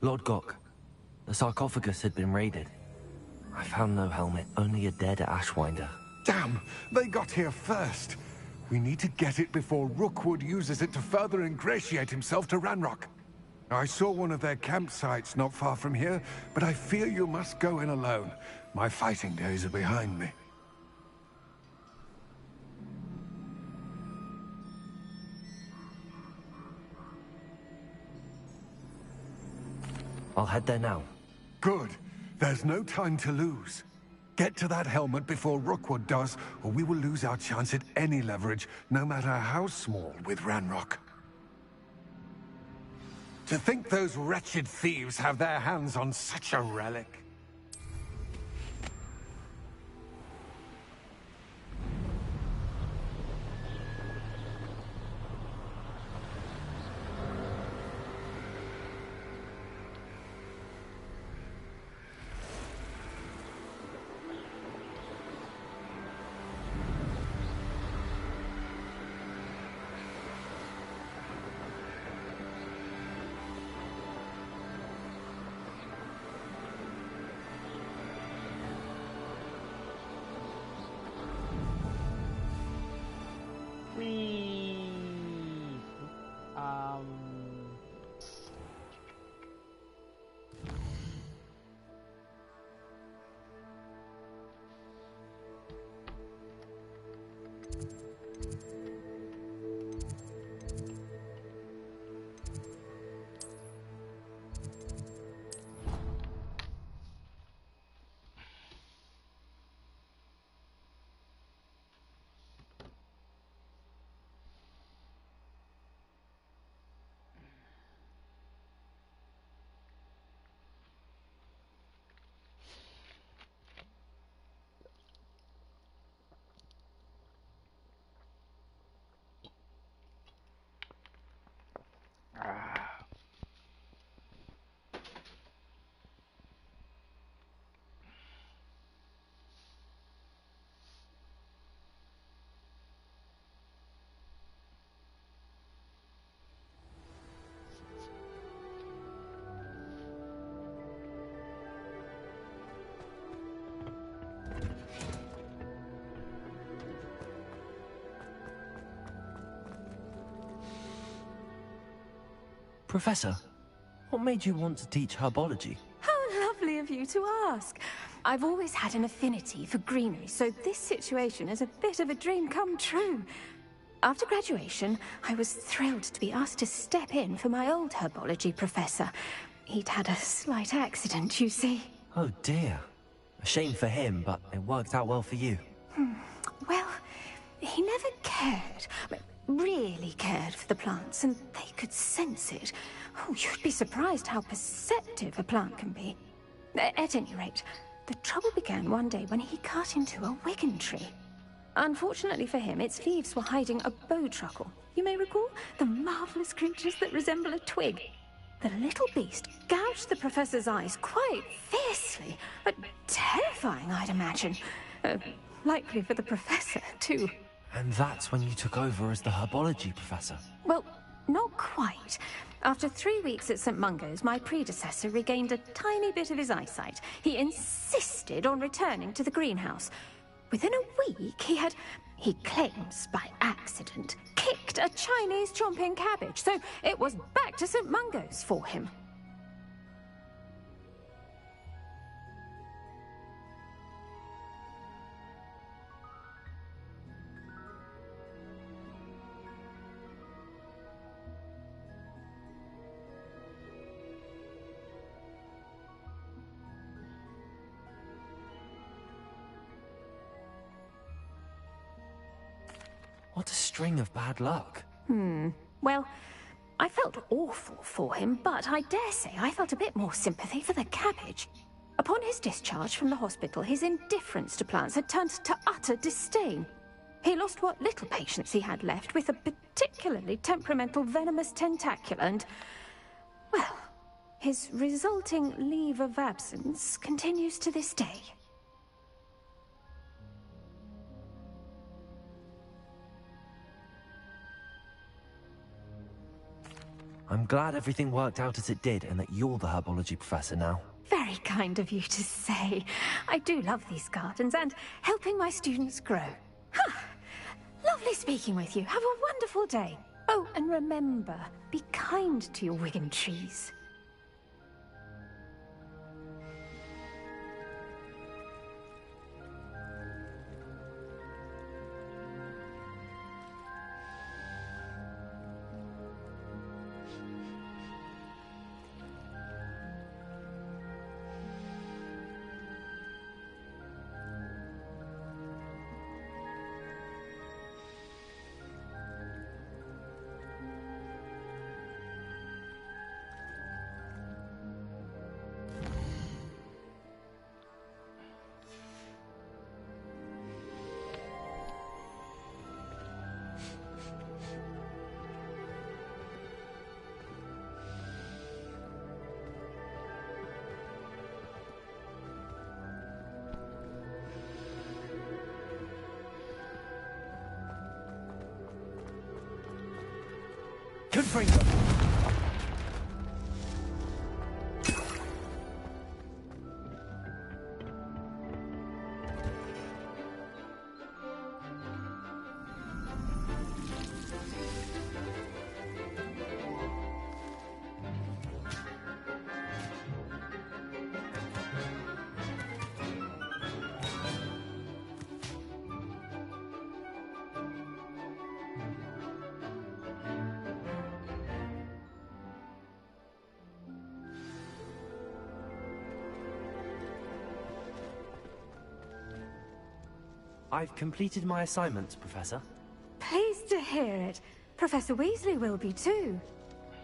Lodgok, the sarcophagus had been raided. I found no helmet, only a dead Ashwinder. Damn! They got here first. We need to get it before Rookwood uses it to further ingratiate himself to Ranrock. I saw one of their campsites not far from here, but I fear you must go in alone. My fighting days are behind me. I'll head there now. Good. There's no time to lose. Get to that helmet before Rookwood does, or we will lose our chance at any leverage, no matter how small, with Ranrock. To think those wretched thieves have their hands on such a relic. Professor, what made you want to teach herbology? How lovely of you to ask. I've always had an affinity for greenery, so this situation is a bit of a dream come true. After graduation, I was thrilled to be asked to step in for my old herbology professor. He'd had a slight accident, you see. Oh dear. A shame for him, but it worked out well for you. Well, he never cared, really cared for the plants, and they could sense it. Oh, you'd be surprised how perceptive a plant can be. At any rate, the trouble began one day when he cut into a wigan tree. Unfortunately for him, its leaves were hiding a bowtruckle. You may recall the marvelous creatures that resemble a twig. The little beast gouged the professor's eyes quite fiercely. Terrifying, I'd imagine. Likely for the professor, too. And that's when you took over as the herbology professor? Well, not quite. After 3 weeks at St. Mungo's, my predecessor regained a tiny bit of his eyesight. He insisted on returning to the greenhouse. Within a week, he claims by accident, kicked a Chinese chomping cabbage, so it was back to St. Mungo's for him. What a string of bad luck. Well, I felt awful for him, but I dare say I felt a bit more sympathy for the cabbage. Upon his discharge from the hospital, his indifference to plants had turned to utter disdain. He lost what little patience he had left with a particularly temperamental venomous tentacula and, well, his resulting leave of absence continues to this day. I'm glad everything worked out as it did and that you're the herbology professor now. Very kind of you to say. I do love these gardens and helping my students grow. Lovely speaking with you. Have a wonderful day. Oh, and remember, be kind to your wigan trees. Confringo! I've completed my assignments, Professor. Pleased to hear it. Professor Weasley will be too.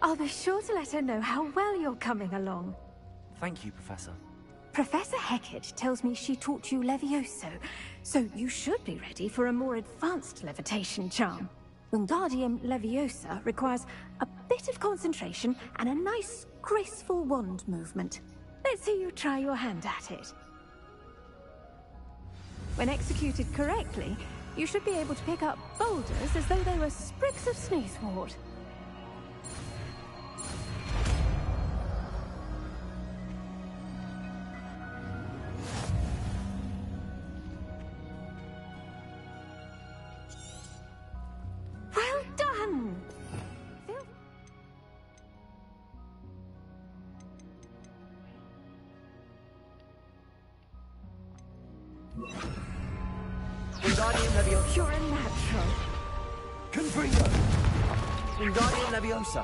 I'll be sure to let her know how well you're coming along. Thank you, Professor. Professor Hecat tells me she taught you Levioso, so you should be ready for a more advanced levitation charm. Wingardium Leviosa requires a bit of concentration and a nice, graceful wand movement. Let's see you try your hand at it. When executed correctly, you should be able to pick up boulders as though they were sprigs of sneezewort. Well done! Wingardium Leviosa. You're a natural. Confringo. Wingardium Leviosa.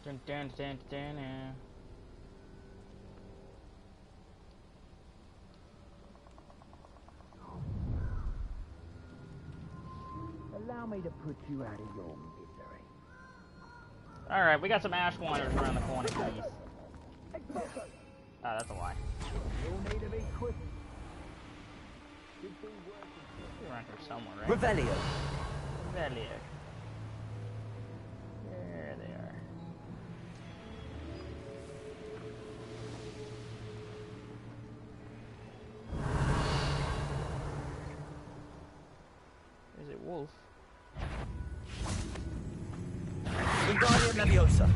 Dun, dun, dun, dun, dun. Allow me to put you out of your misery. Alright, we got some ash wanderers around the corner, please. Ah, that's a lie. You'll need to be quick. They're around here somewhere, right? Revelio. Revelio. There they are. Is it Wolf? Wingardium Leviosa.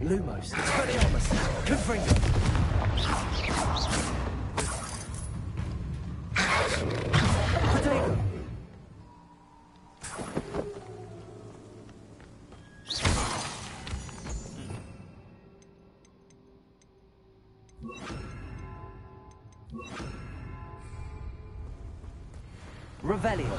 Lumos. Expelliarmus. Confringo. Protego. Revelio.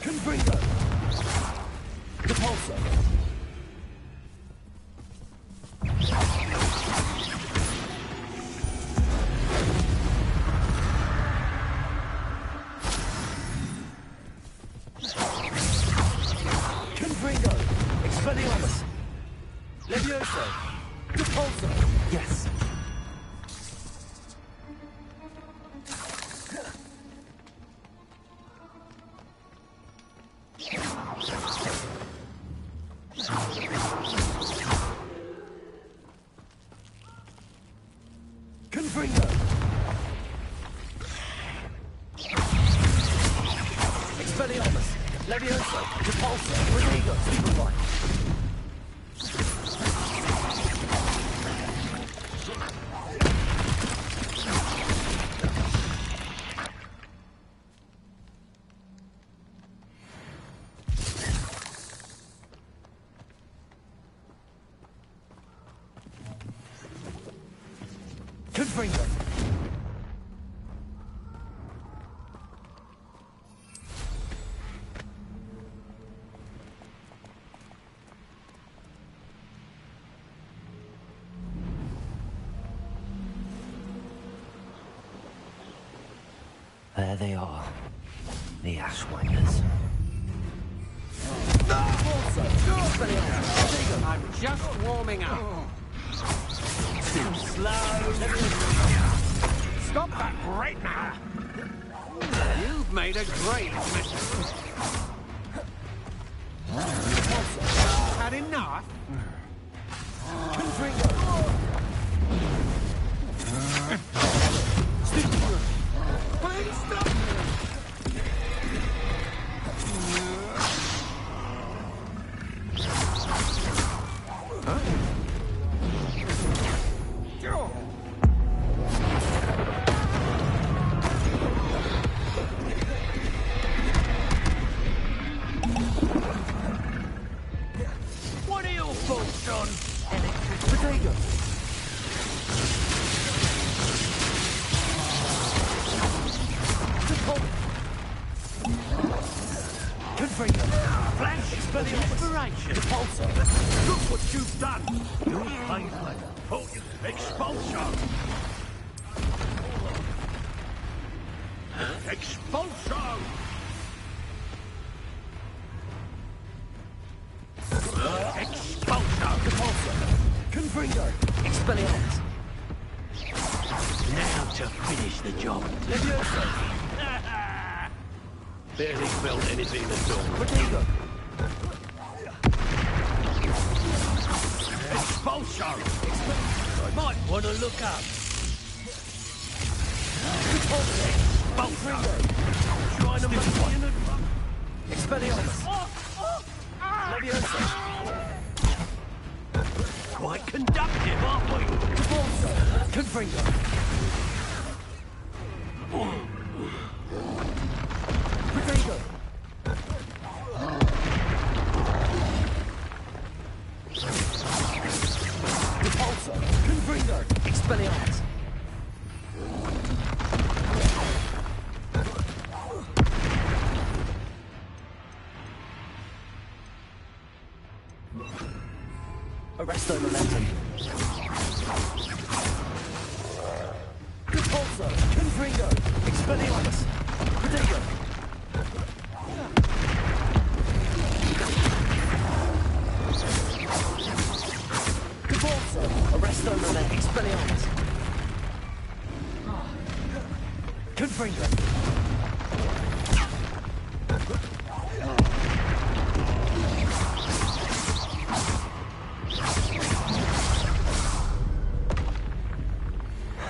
Confringo. Repulsor. Confringo. Expelliarmus. Levioso. Repulsor. Yes. Confringo. Expelliarmus. Levioso. Repulsor. Protego. Superbite. Confringo. There they are, the Ashwinders. I'm just warming up. Too slow. Stop that right now. You've made a great mistake. Had enough? Please stop! What are your thoughts on electric Potato! flash for the inspiration? Look what you've done! You'll pay for it. Focus expulsion! Expulsion! Expulsion! Confringo! Expelliarmus! Now to finish the job. Barely felt anything at all. Potato! Expulsion! Might want to look up. Expulsion! Trying to make me an advance. Expelliarmus! Quite conductive, aren't we? Confringo! Potato! Repulsor! Confringo! Expelliarmus! Arresto momentum. Repulsor! Confringo! Expelliarmus! Potato! Repulsor! Arresto momentum. Expelliarmus! Confringo!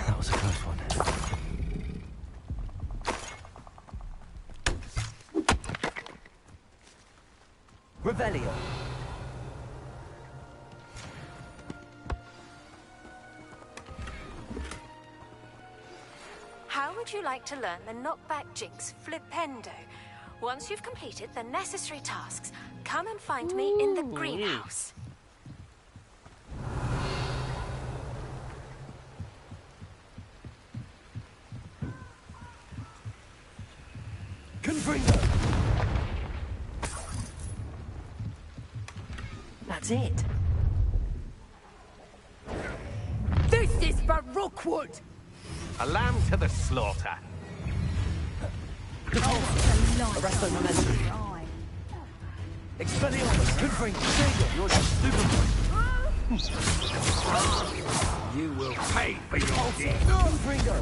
That was a close one. Revelio. How would you like to learn the knockback jinx Flipendo? Once you've completed the necessary tasks, come and find me in the greenhouse. Confringo! That's it. This is for Rookwood! A lamb to the slaughter. Arresto momentum. Expelliarmus! Confringo! Potato! You're just stupid. You will pay for your deed. Confringo!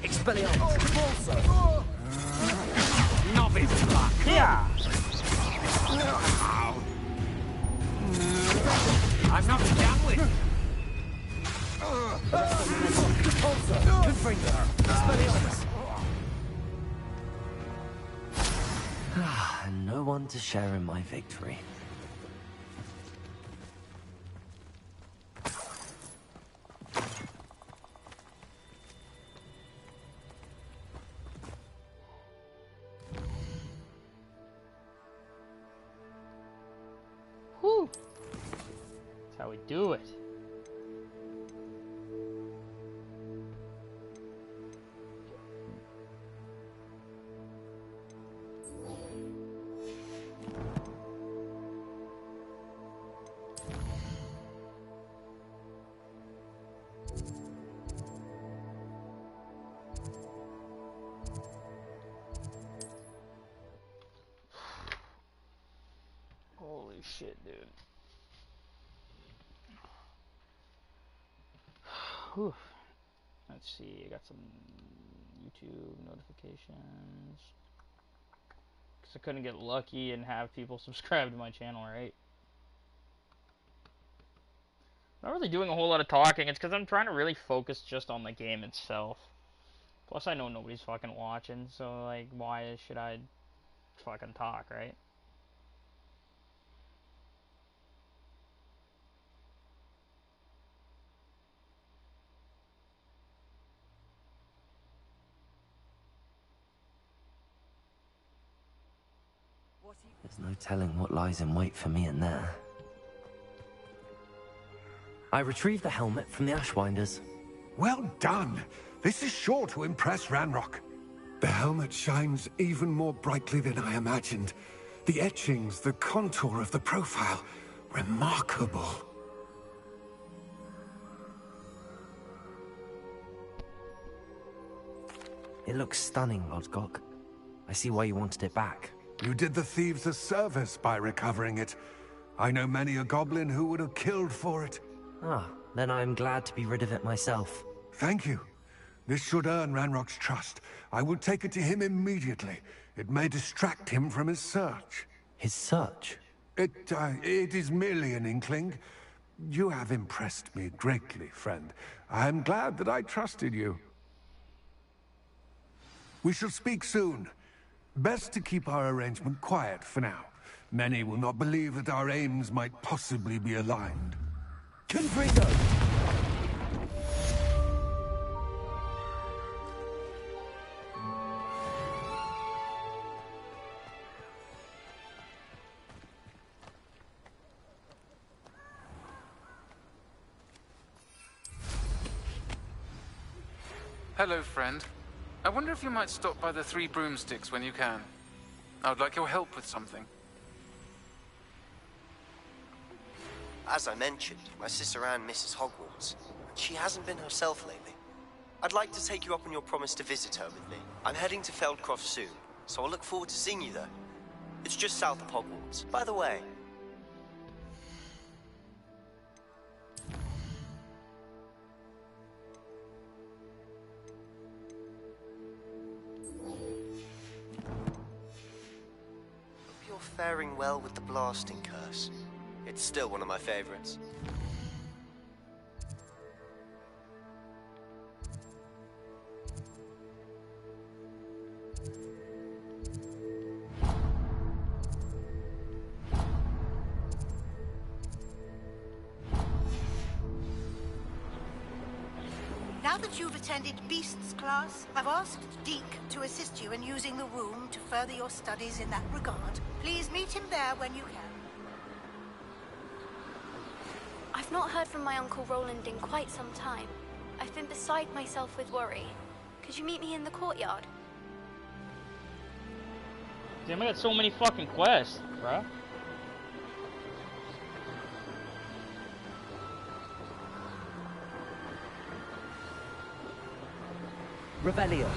Expelliarmus. Repulsor! Novice luck! Yeah. I'm not done with it. Repulsor! Confringo! Expelliarmus. And no one to share in my victory. Whew. That's how we do it. shit, dude. Whew. Let's see, I got some YouTube notifications. Because I couldn't get lucky and have people subscribe to my channel, right? I'm not really doing a whole lot of talking. It's because I'm trying to really focus just on the game itself. Plus, I know nobody's fucking watching, so, like, why should I fucking talk, right? There's no telling what lies in wait for me in there. I retrieved the helmet from the Ashwinders. Well done! This is sure to impress Ranrock. The helmet shines even more brightly than I imagined. The etchings, the contour of the profile, remarkable. It looks stunning, Lodgok. I see why you wanted it back. You did the thieves a service by recovering it. I know many a goblin who would have killed for it. Ah, then I'm glad to be rid of it myself. Thank you. This should earn Ranrock's trust. I will take it to him immediately. It may distract him from his search. His search? It is merely an inkling. You have impressed me greatly, friend. I am glad that I trusted you. We shall speak soon. Best to keep our arrangement quiet for now. Many will not believe that our aims might possibly be aligned. Confringo! Hello, friend. I wonder if you might stop by the Three Broomsticks when you can. I would like your help with something. As I mentioned, my sister Anne misses Hogwarts. She hasn't been herself lately. I'd like to take you up on your promise to visit her with me. I'm heading to Feldcroft soon, so I'll look forward to seeing you there. It's just south of Hogwarts. By the way, faring well with the blasting curse. It's still one of my favorites. Now that you've attended Beasts class, I've asked Deke to assist you in using the room to further your studies in that regard. Please meet him there when you can. I've not heard from my Uncle Roland in quite some time. I've been beside myself with worry. Could you meet me in the courtyard? Damn, I got so many fucking quests, bruh. Revelio.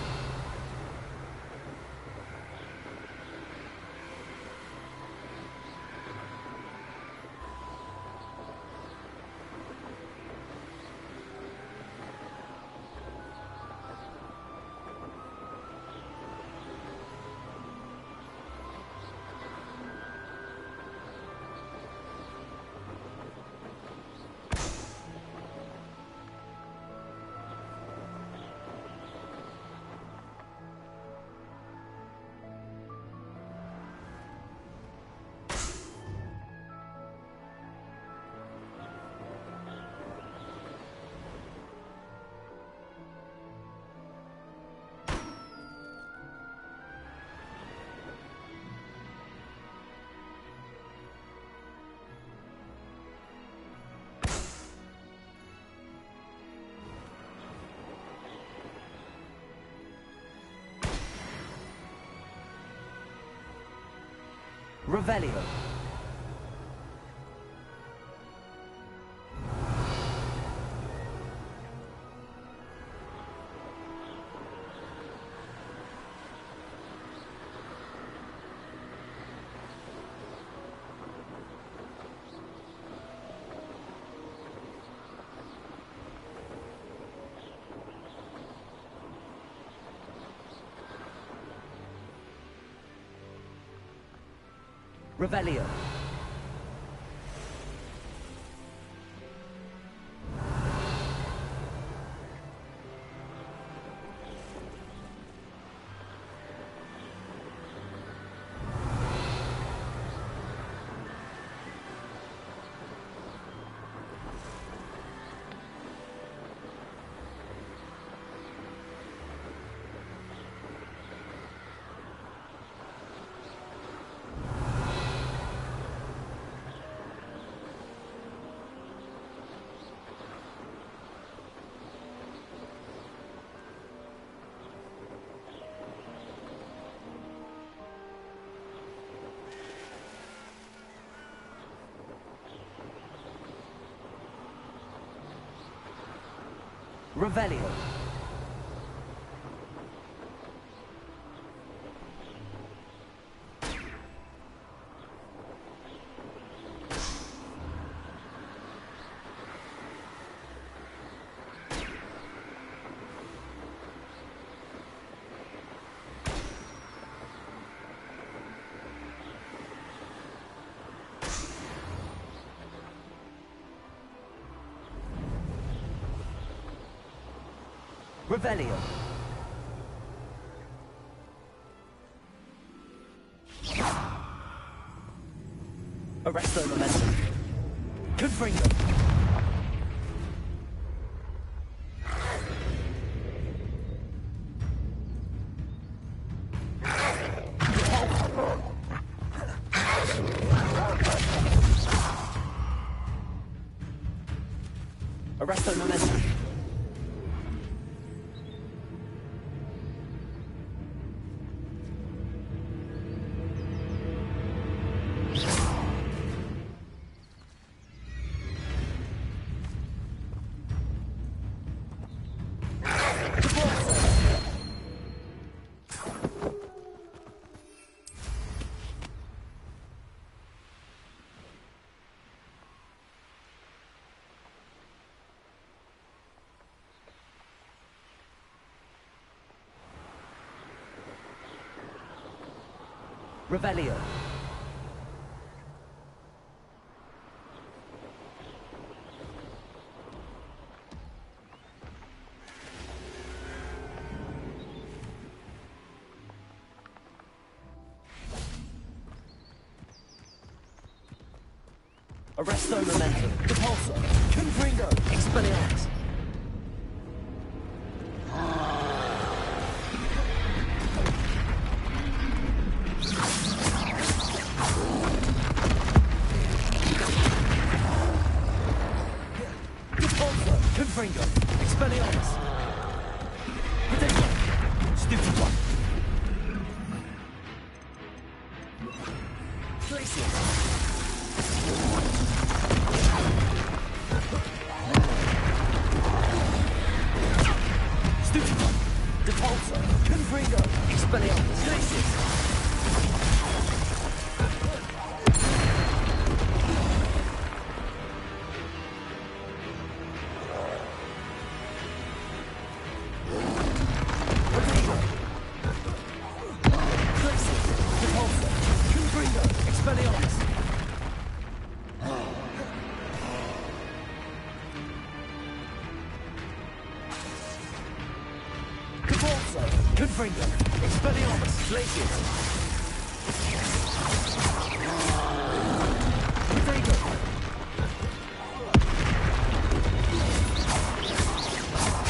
Revelio. Revelio. Revelio. Revelio. Arresto momentum. Confringo. Arresto momentum. Revelio. Arresto momentum. Depulso. Confringo. Expelliarmus. Confringo. Expelliarmus. Ridiculous. Stupid one. Glacius. Stupid one. Depulso. Confringo. Expelliarmus. Glacius. Confringo. Expelliarmus. Glacius. Rodrigo.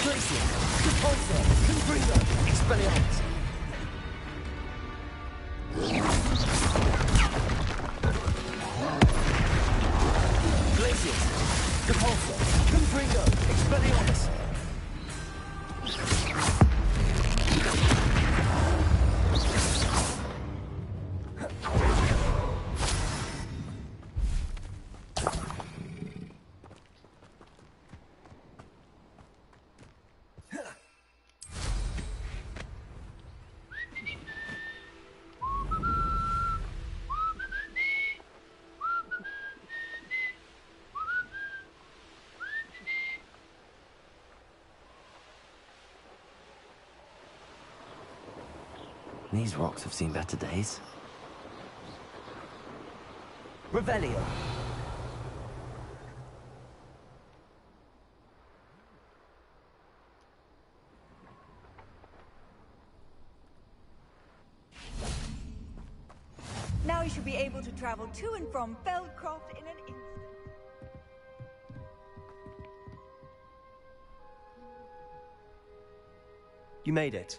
Glacius. Depulso. Confringo. Expelliarmus. Glacius. Depulso. Confringo. Expelliarmus. These rocks have seen better days. Revelio. Now you should be able to travel to and from Feldcroft in an instant. You made it.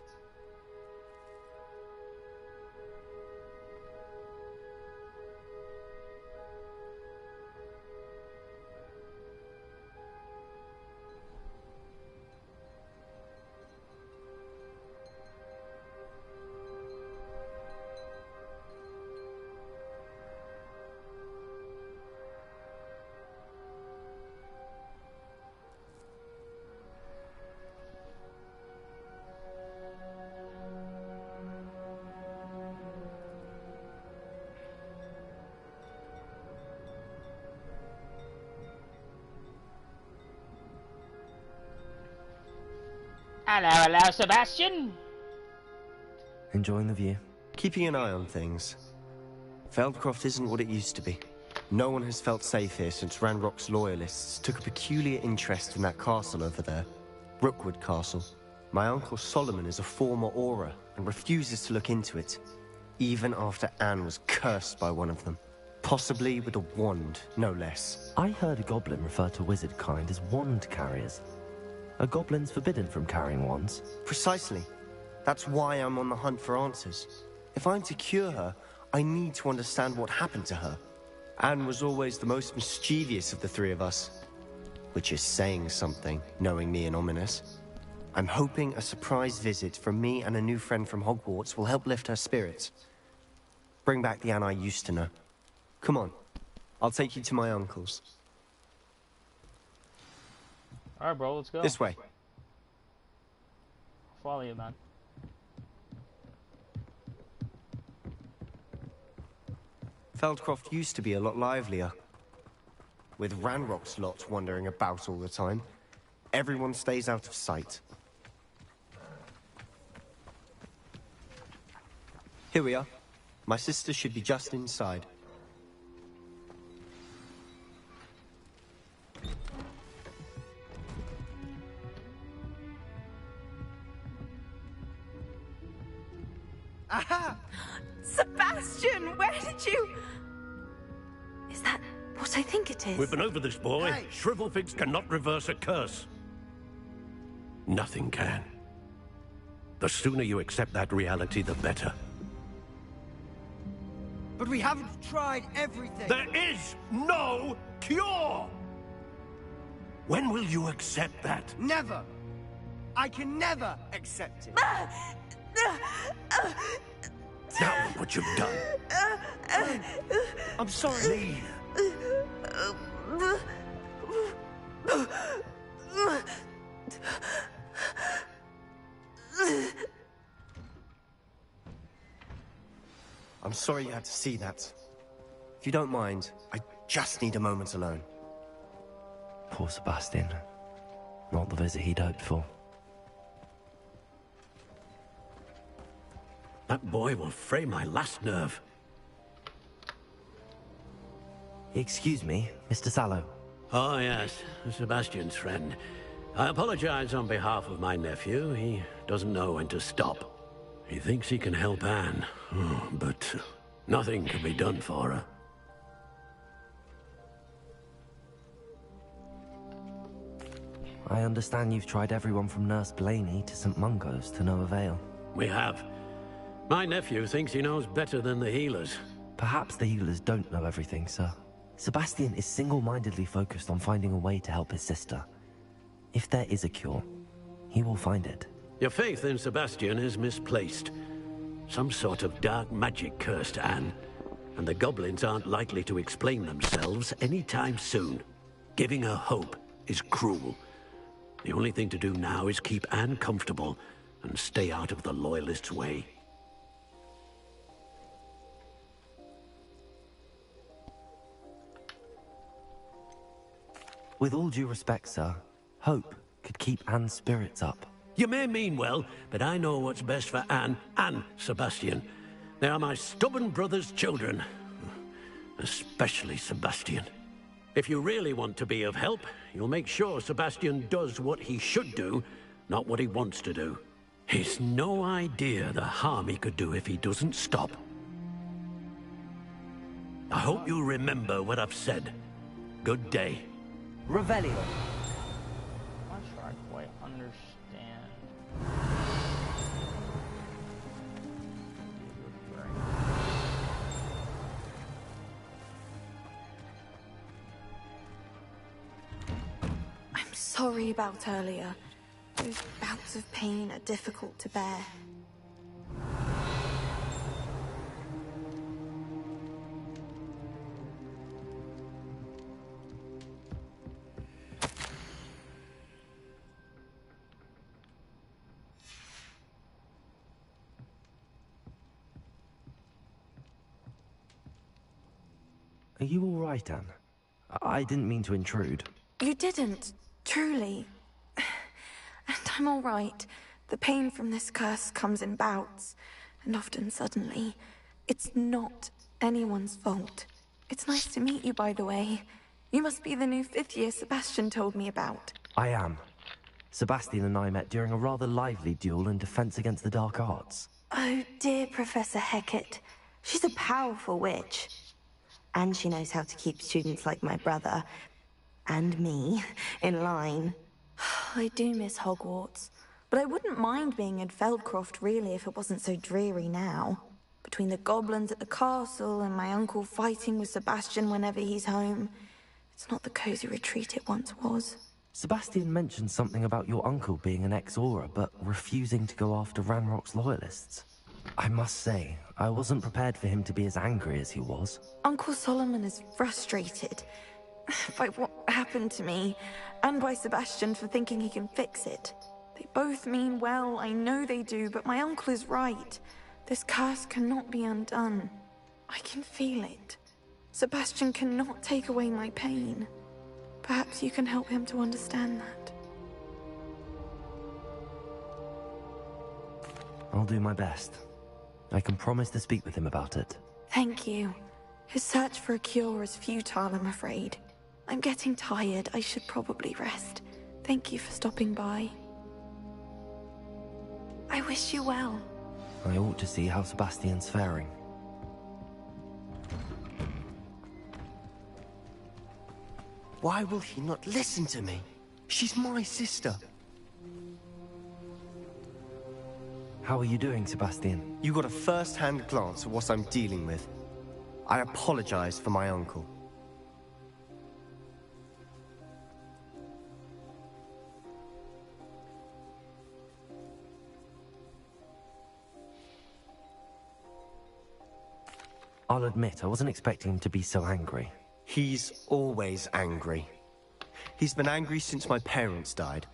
Hello, hello, Sebastian. Enjoying the view? Keeping an eye on things. Feldcroft isn't what it used to be. No one has felt safe here since Ranrock's loyalists took a peculiar interest in that castle over there. Rookwood Castle. My uncle Solomon is a former Auror and refuses to look into it, even after Anne was cursed by one of them. Possibly with a wand, no less. I heard a goblin refer to wizard kind as wand carriers. Are goblins forbidden from carrying wands? Precisely. That's why I'm on the hunt for answers. If I'm to cure her, I need to understand what happened to her. Anne was always the most mischievous of the three of us. Which is saying something, knowing me and Ominous. I'm hoping a surprise visit from me and a new friend from Hogwarts will help lift her spirits. Bring back the Anne I used to know. Come on. I'll take you to my uncle's. Alright, bro, let's go. This way. Follow you, man. Feldcroft used to be a lot livelier. With Ranrock's lot wandering about all the time, everyone stays out of sight. Here we are. My sister should be just inside. Aha! Sebastian, where did you... Is that what I think it is? We've been over this, boy. Hey. Shrivelfigs cannot reverse a curse. Nothing can. The sooner you accept that reality, the better. But we haven't tried everything. There is no cure! When will you accept that? Never. I can never accept it. Now look what you've done. I'm sorry. Leave. I'm sorry you had to see that. If you don't mind, I just need a moment alone. Poor Sebastian. Not the visit he'd hoped for. That boy will fray my last nerve. Excuse me, Mr. Sallow. Oh, yes, Sebastian's friend. I apologize on behalf of my nephew. He doesn't know when to stop. He thinks he can help Anne, but nothing can be done for her. I understand you've tried everyone from Nurse Blaney to St. Mungo's to no avail. We have. My nephew thinks he knows better than the healers. Perhaps the healers don't know everything, sir. Sebastian is single-mindedly focused on finding a way to help his sister. If there is a cure, he will find it. Your faith in Sebastian is misplaced. Some sort of dark magic cursed Anne, and the goblins aren't likely to explain themselves anytime soon. Giving her hope is cruel. The only thing to do now is keep Anne comfortable and stay out of the Loyalists' way. With all due respect, sir, hope could keep Anne's spirits up. You may mean well, but I know what's best for Anne and Sebastian. They are my stubborn brother's children. especially Sebastian. If you really want to be of help, you'll make sure Sebastian does what he should do, not what he wants to do. He's no idea the harm he could do if he doesn't stop. I hope you remember what I've said. Good day. Revelio. I'm not sure I quite understand. I'm sorry about earlier. Those bouts of pain are difficult to bear. Are you all right, Anne? I didn't mean to intrude. You didn't, truly. And I'm all right. The pain from this curse comes in bouts, and often suddenly. It's not anyone's fault. It's nice to meet you, by the way. You must be the new 5th year Sebastian told me about. I am. Sebastian and I met during a rather lively duel in Defense Against the Dark Arts. Oh, dear Professor Hecat. She's a powerful witch. And she knows how to keep students like my brother, and me, in line. I do miss Hogwarts, but I wouldn't mind being in Feldcroft, really, if it wasn't so dreary now. Between the goblins at the castle and my uncle fighting with Sebastian whenever he's home, it's not the cozy retreat it once was. Sebastian mentioned something about your uncle being an ex-Aura, but refusing to go after Ranrock's loyalists. I must say, I wasn't prepared for him to be as angry as he was. Uncle Solomon is frustrated by what happened to me, and by Sebastian for thinking he can fix it. They both mean well, I know they do, but my uncle is right. This curse cannot be undone. I can feel it. Sebastian cannot take away my pain. Perhaps you can help him to understand that. I'll do my best. I can promise to speak with him about it. Thank you. His search for a cure is futile, I'm afraid. I'm getting tired. I should probably rest. Thank you for stopping by. I wish you well. I ought to see how Sebastian's faring. Why will he not listen to me? She's my sister. How are you doing, Sebastian? You got a first-hand glance at what I'm dealing with. I apologize for my uncle. I'll admit, I wasn't expecting him to be so angry. He's always angry. He's been angry since my parents died.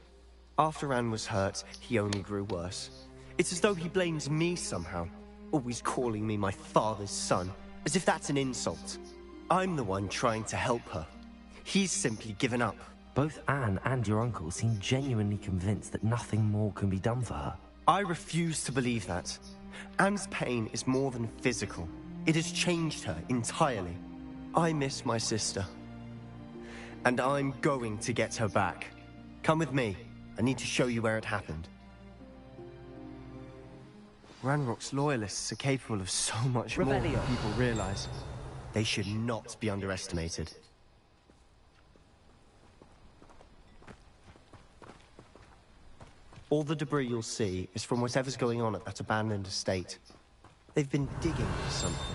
After Anne was hurt, he only grew worse. It's as though he blames me somehow, always calling me my father's son, as if that's an insult. I'm the one trying to help her. He's simply given up. Both Anne and your uncle seem genuinely convinced that nothing more can be done for her. I refuse to believe that. Anne's pain is more than physical. It has changed her entirely. I miss my sister. And I'm going to get her back. Come with me. I need to show you where it happened. Ranrock's loyalists are capable of so much more than people realize. They should not be underestimated. All the debris you'll see is from whatever's going on at that abandoned estate. They've been digging for something.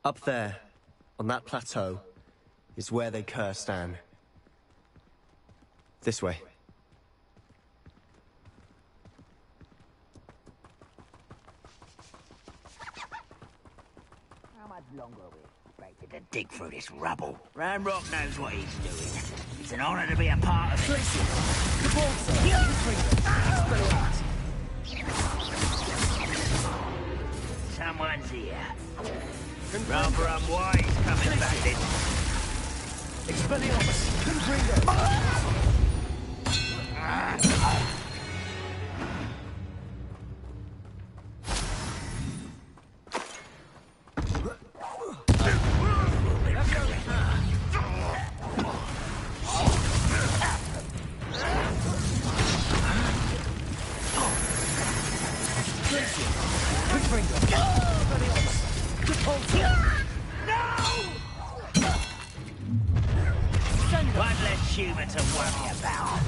Up there, on that plateau, is where they cursed Anne. This way. How much longer are we expected to dig through this rubble? Ramrock knows what he's doing. It's an honor to be a part of it. Someone's here. Rather unwise coming back this. Expelliarmus! Confringo! One less human to worry about.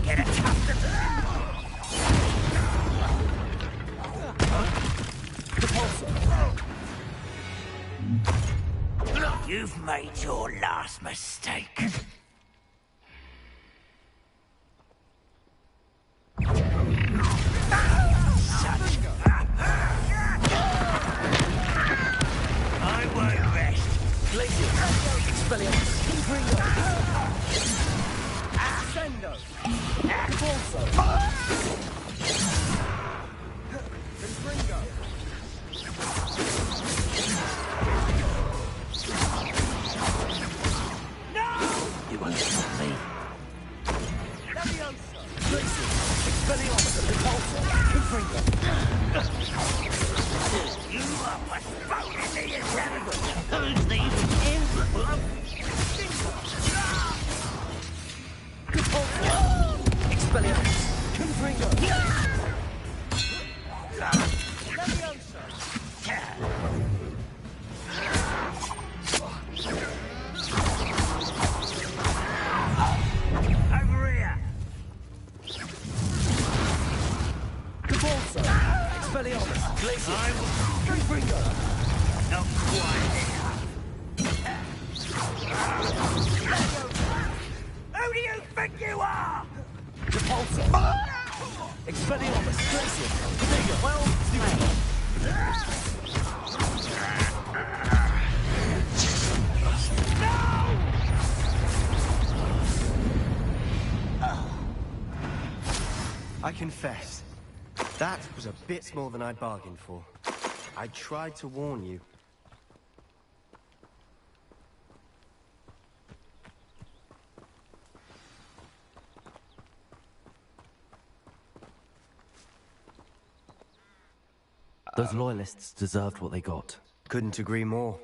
Get a You've made your last mistake. I won't rest. Expelliarmus! Confringo! Ascendo! Corso! Confringo! You won't stop me. Leviosa! Expelliarmus! Repulso! Confringo! You are postponing the experiment. Who's the in? Expelliarmus! Confringo! Leviosa! Over here. Corso! Expelliarmus! Glacier! Confringo! Not quite Who do you think you are? Repulso! Expelliarmus! Glacier! Confringo! Well, I confess, that was a bit more than I'd bargained for. I tried to warn you. Those loyalists deserved what they got. Couldn't agree more.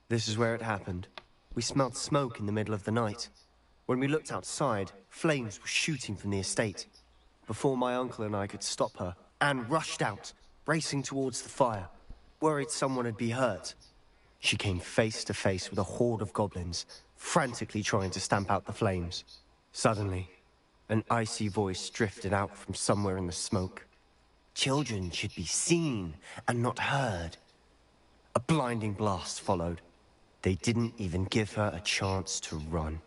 This is where it happened. We smelled smoke in the middle of the night. When we looked outside, flames were shooting from the estate. Before my uncle and I could stop her, Anne rushed out, racing towards the fire, worried someone had been hurt. She came face to face with a horde of goblins, frantically trying to stamp out the flames. Suddenly, an icy voice drifted out from somewhere in the smoke. Children should be seen and not heard. A blinding blast followed. They didn't even give her a chance to run.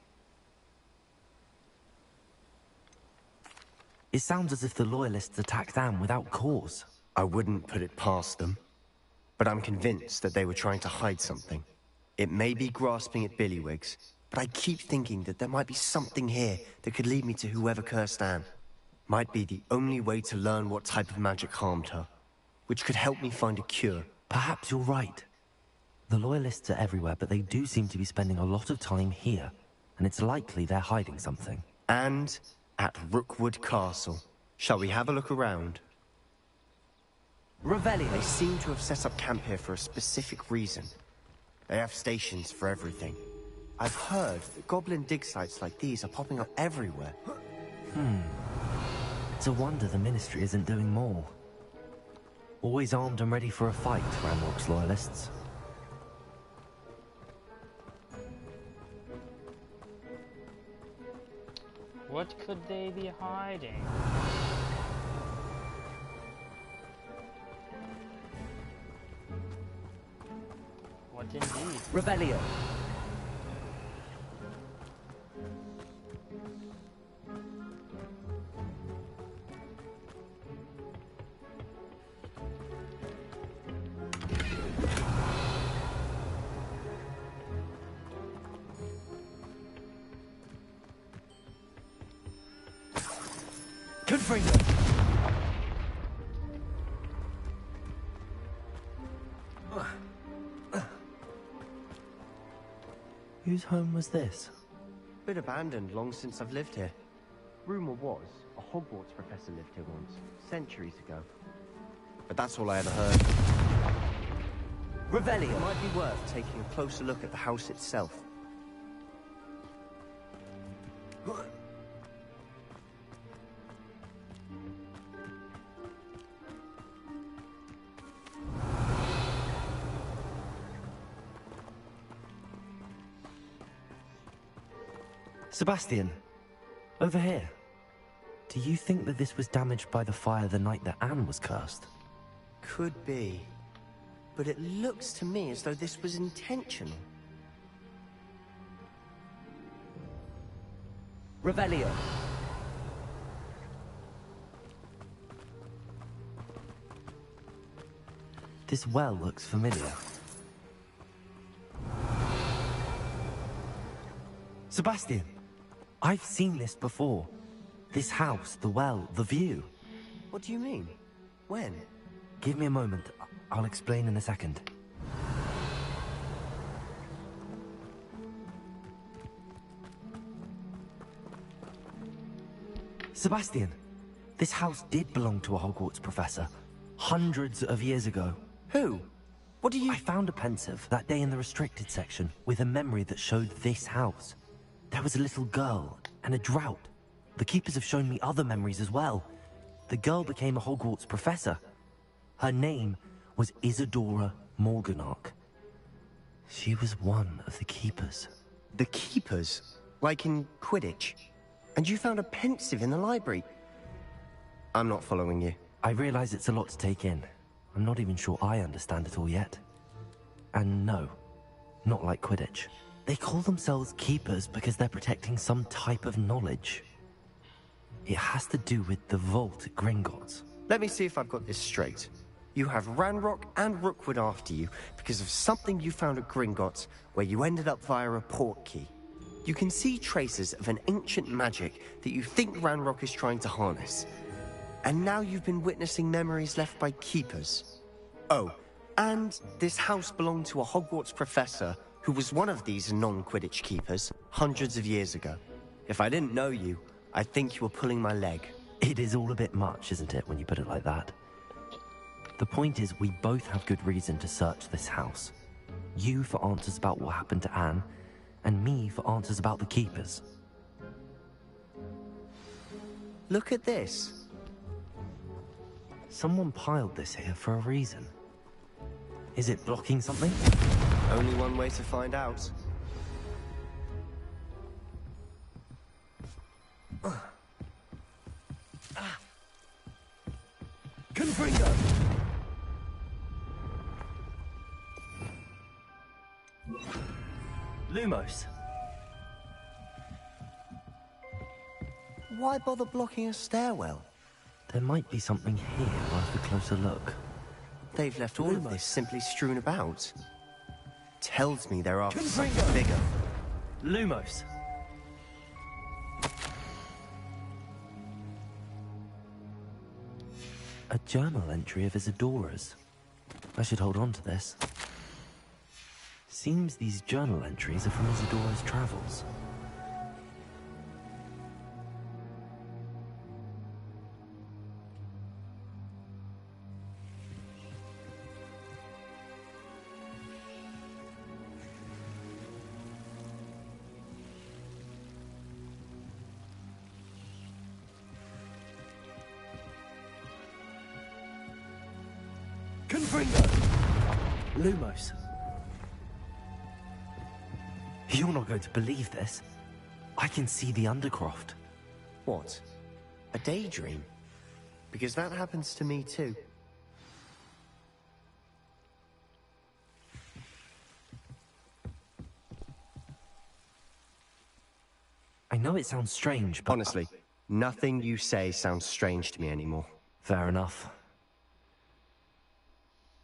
It sounds as if the loyalists attacked Anne without cause. I wouldn't put it past them. But I'm convinced that they were trying to hide something. It may be grasping at Billywigs, but I keep thinking that there might be something here that could lead me to whoever cursed Anne. Might be the only way to learn what type of magic harmed her, which could help me find a cure. Perhaps you're right. The loyalists are everywhere, but they do seem to be spending a lot of time here, and it's likely they're hiding something. And at Rookwood Castle. Shall we have a look around? Revelio. They seem to have set up camp here for a specific reason. They have stations for everything. I've heard that goblin dig sites like these are popping up everywhere. It's a wonder the Ministry isn't doing more. Always armed and ready for a fight, Ranrock's loyalists. What could they be hiding? Revelio. Confringo. Whose home was this? Been abandoned long since I've lived here. Rumour was, a Hogwarts professor lived here once, centuries ago. But that's all I ever heard. Revelio. It might be worth taking a closer look at the house itself. Sebastian, over here. Do you think that this was damaged by the fire the night that Anne was cursed? Could be. But it looks to me as though this was intentional. Revelio. This well looks familiar. Sebastian, I've seen this before. This house, the well, the view. What do you mean? When? Give me a moment. I'll explain in a second. Sebastian, this house did belong to a Hogwarts professor. Hundreds of years ago. Who? What do you... I found a pensive that day in the restricted section with a memory that showed this house. There was a little girl and a drought. The keepers have shown me other memories as well. The girl became a Hogwarts professor. Her name was Isadora Morganach. She was one of the keepers. The keepers? Like in Quidditch? And you found a pensive in the library? I'm not following you. I realize it's a lot to take in. I'm not even sure I understand it all yet. And no, not like Quidditch. They call themselves keepers because they're protecting some type of knowledge. It has to do with the vault at Gringotts. Let me see if I've got this straight. You have Ranrock and Rookwood after you because of something you found at Gringotts where you ended up via a portkey. You can see traces of an ancient magic that you think Ranrock is trying to harness. And now you've been witnessing memories left by keepers. Oh, and this house belonged to a Hogwarts professor who was one of these non-Quidditch keepers hundreds of years ago. If I didn't know you, I'd think you were pulling my leg. It is all a bit much, isn't it, when you put it like that? The point is, we both have good reason to search this house. You for answers about what happened to Anne, and me for answers about the keepers. Look at this. Someone piled this here for a reason. Is it blocking something? Only one way to find out. Confringo! Lumos. Why bother blocking a stairwell? There might be something here worth a closer look. They've left all of this simply strewn about. Tells me there are something Confringo! bigger. Lumos. A journal entry of Isadora's. I should hold on to this. Seems these journal entries are from Isadora's travels. Confringo! Lumos. You're not going to believe this. I can see the Undercroft. What? A daydream? Because that happens to me too. I know it sounds strange, but... Honestly, nothing you say sounds strange to me anymore. Fair enough.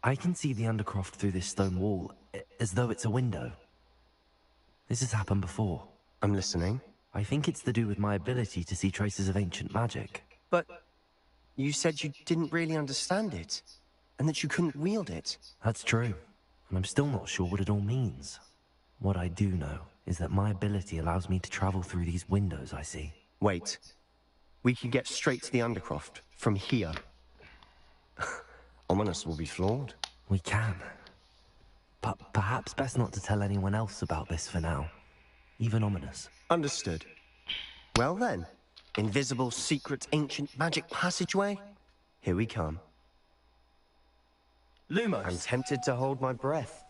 I can see the Undercroft through this stone wall, as though it's a window. This has happened before. I'm listening. I think it's to do with my ability to see traces of ancient magic. But you said you didn't really understand it, and that you couldn't wield it. That's true, and I'm still not sure what it all means. What I do know is that my ability allows me to travel through these windows I see. Wait. We could get straight to the Undercroft from here. Ominous will be flawed. We can. But perhaps best not to tell anyone else about this for now. Even Ominous. Understood. Well then, invisible, secret, ancient magic passageway? Here we come. Lumos! I'm tempted to hold my breath.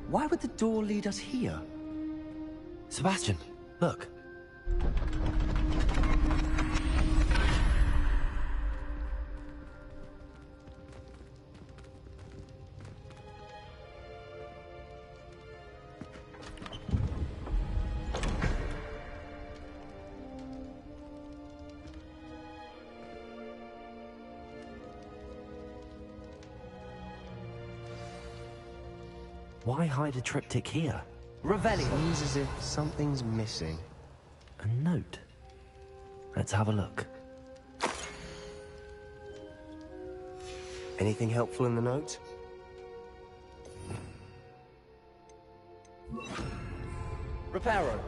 Why would the door lead us here? Sebastian, look. Why hide a triptych here? Revelio! Seems as if something's missing. A note. Let's have a look. Anything helpful in the note? Reparo.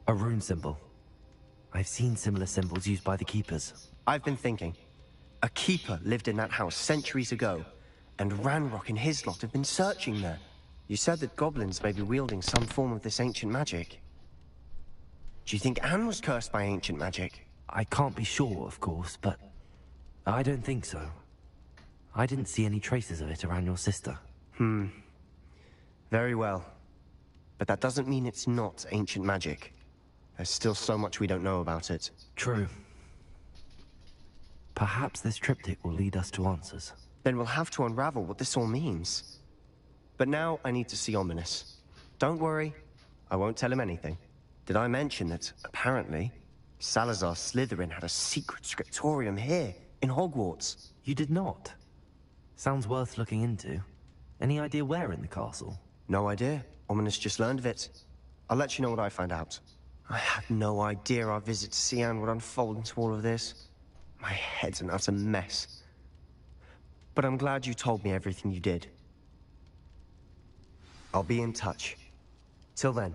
A rune symbol. I've seen similar symbols used by the Keepers. I've been thinking. A Keeper lived in that house centuries ago, and Ranrock and his lot have been searching there. You said that goblins may be wielding some form of this ancient magic. Do you think Anne was cursed by ancient magic? I can't be sure, of course, but I don't think so. I didn't see any traces of it around your sister. Very well. But that doesn't mean it's not ancient magic. There's still so much we don't know about it. True. Perhaps this triptych will lead us to answers. Then we'll have to unravel what this all means. But now I need to see Ominous. Don't worry, I won't tell him anything. Did I mention that, apparently, Salazar Slytherin had a secret scriptorium here, in Hogwarts? You did not? Sounds worth looking into. Any idea where in the castle? No idea. Ominous just learned of it. I'll let you know what I find out. I had no idea our visit to Cian would unfold into all of this. My head's an utter mess. But I'm glad you told me everything you did. I'll be in touch. Till then.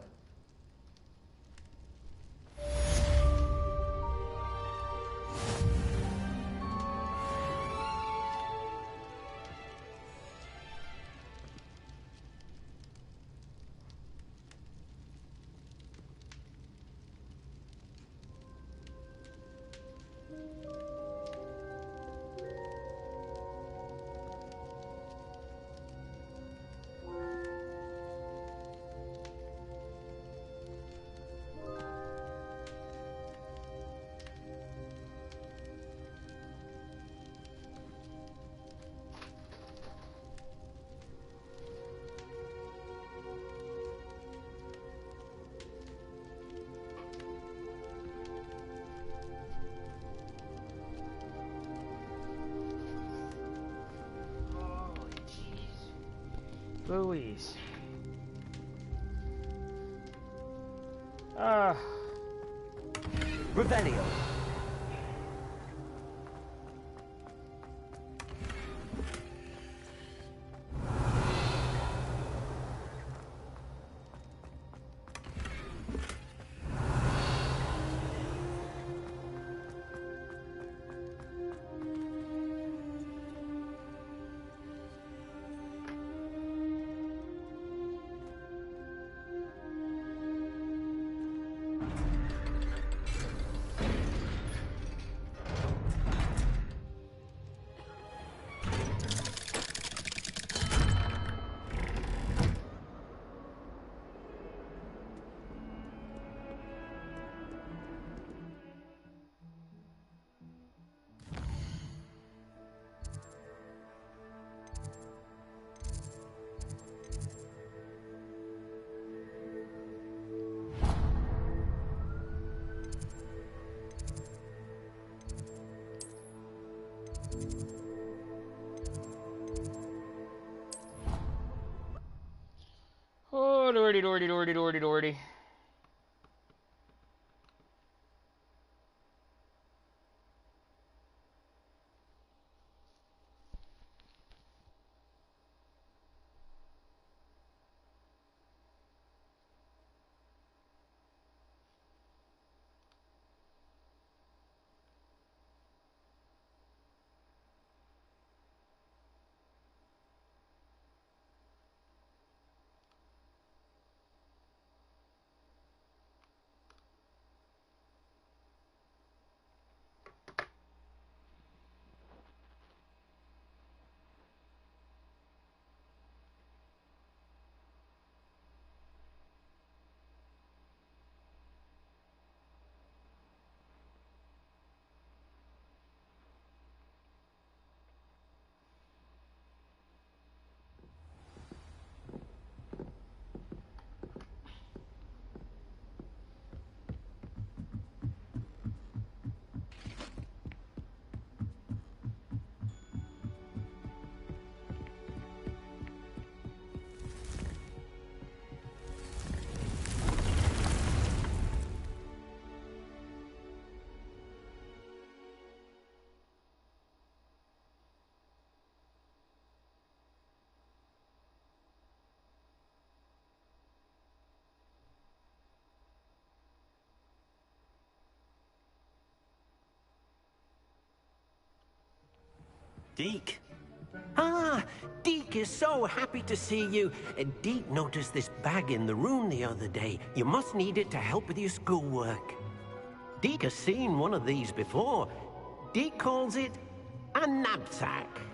Louise. Revelio. Dordy. Deke. Ah, Deke is so happy to see you. Deke noticed this bag in the room the other day. You must need it to help with your schoolwork. Deke has seen one of these before. Deke calls it a knapsack.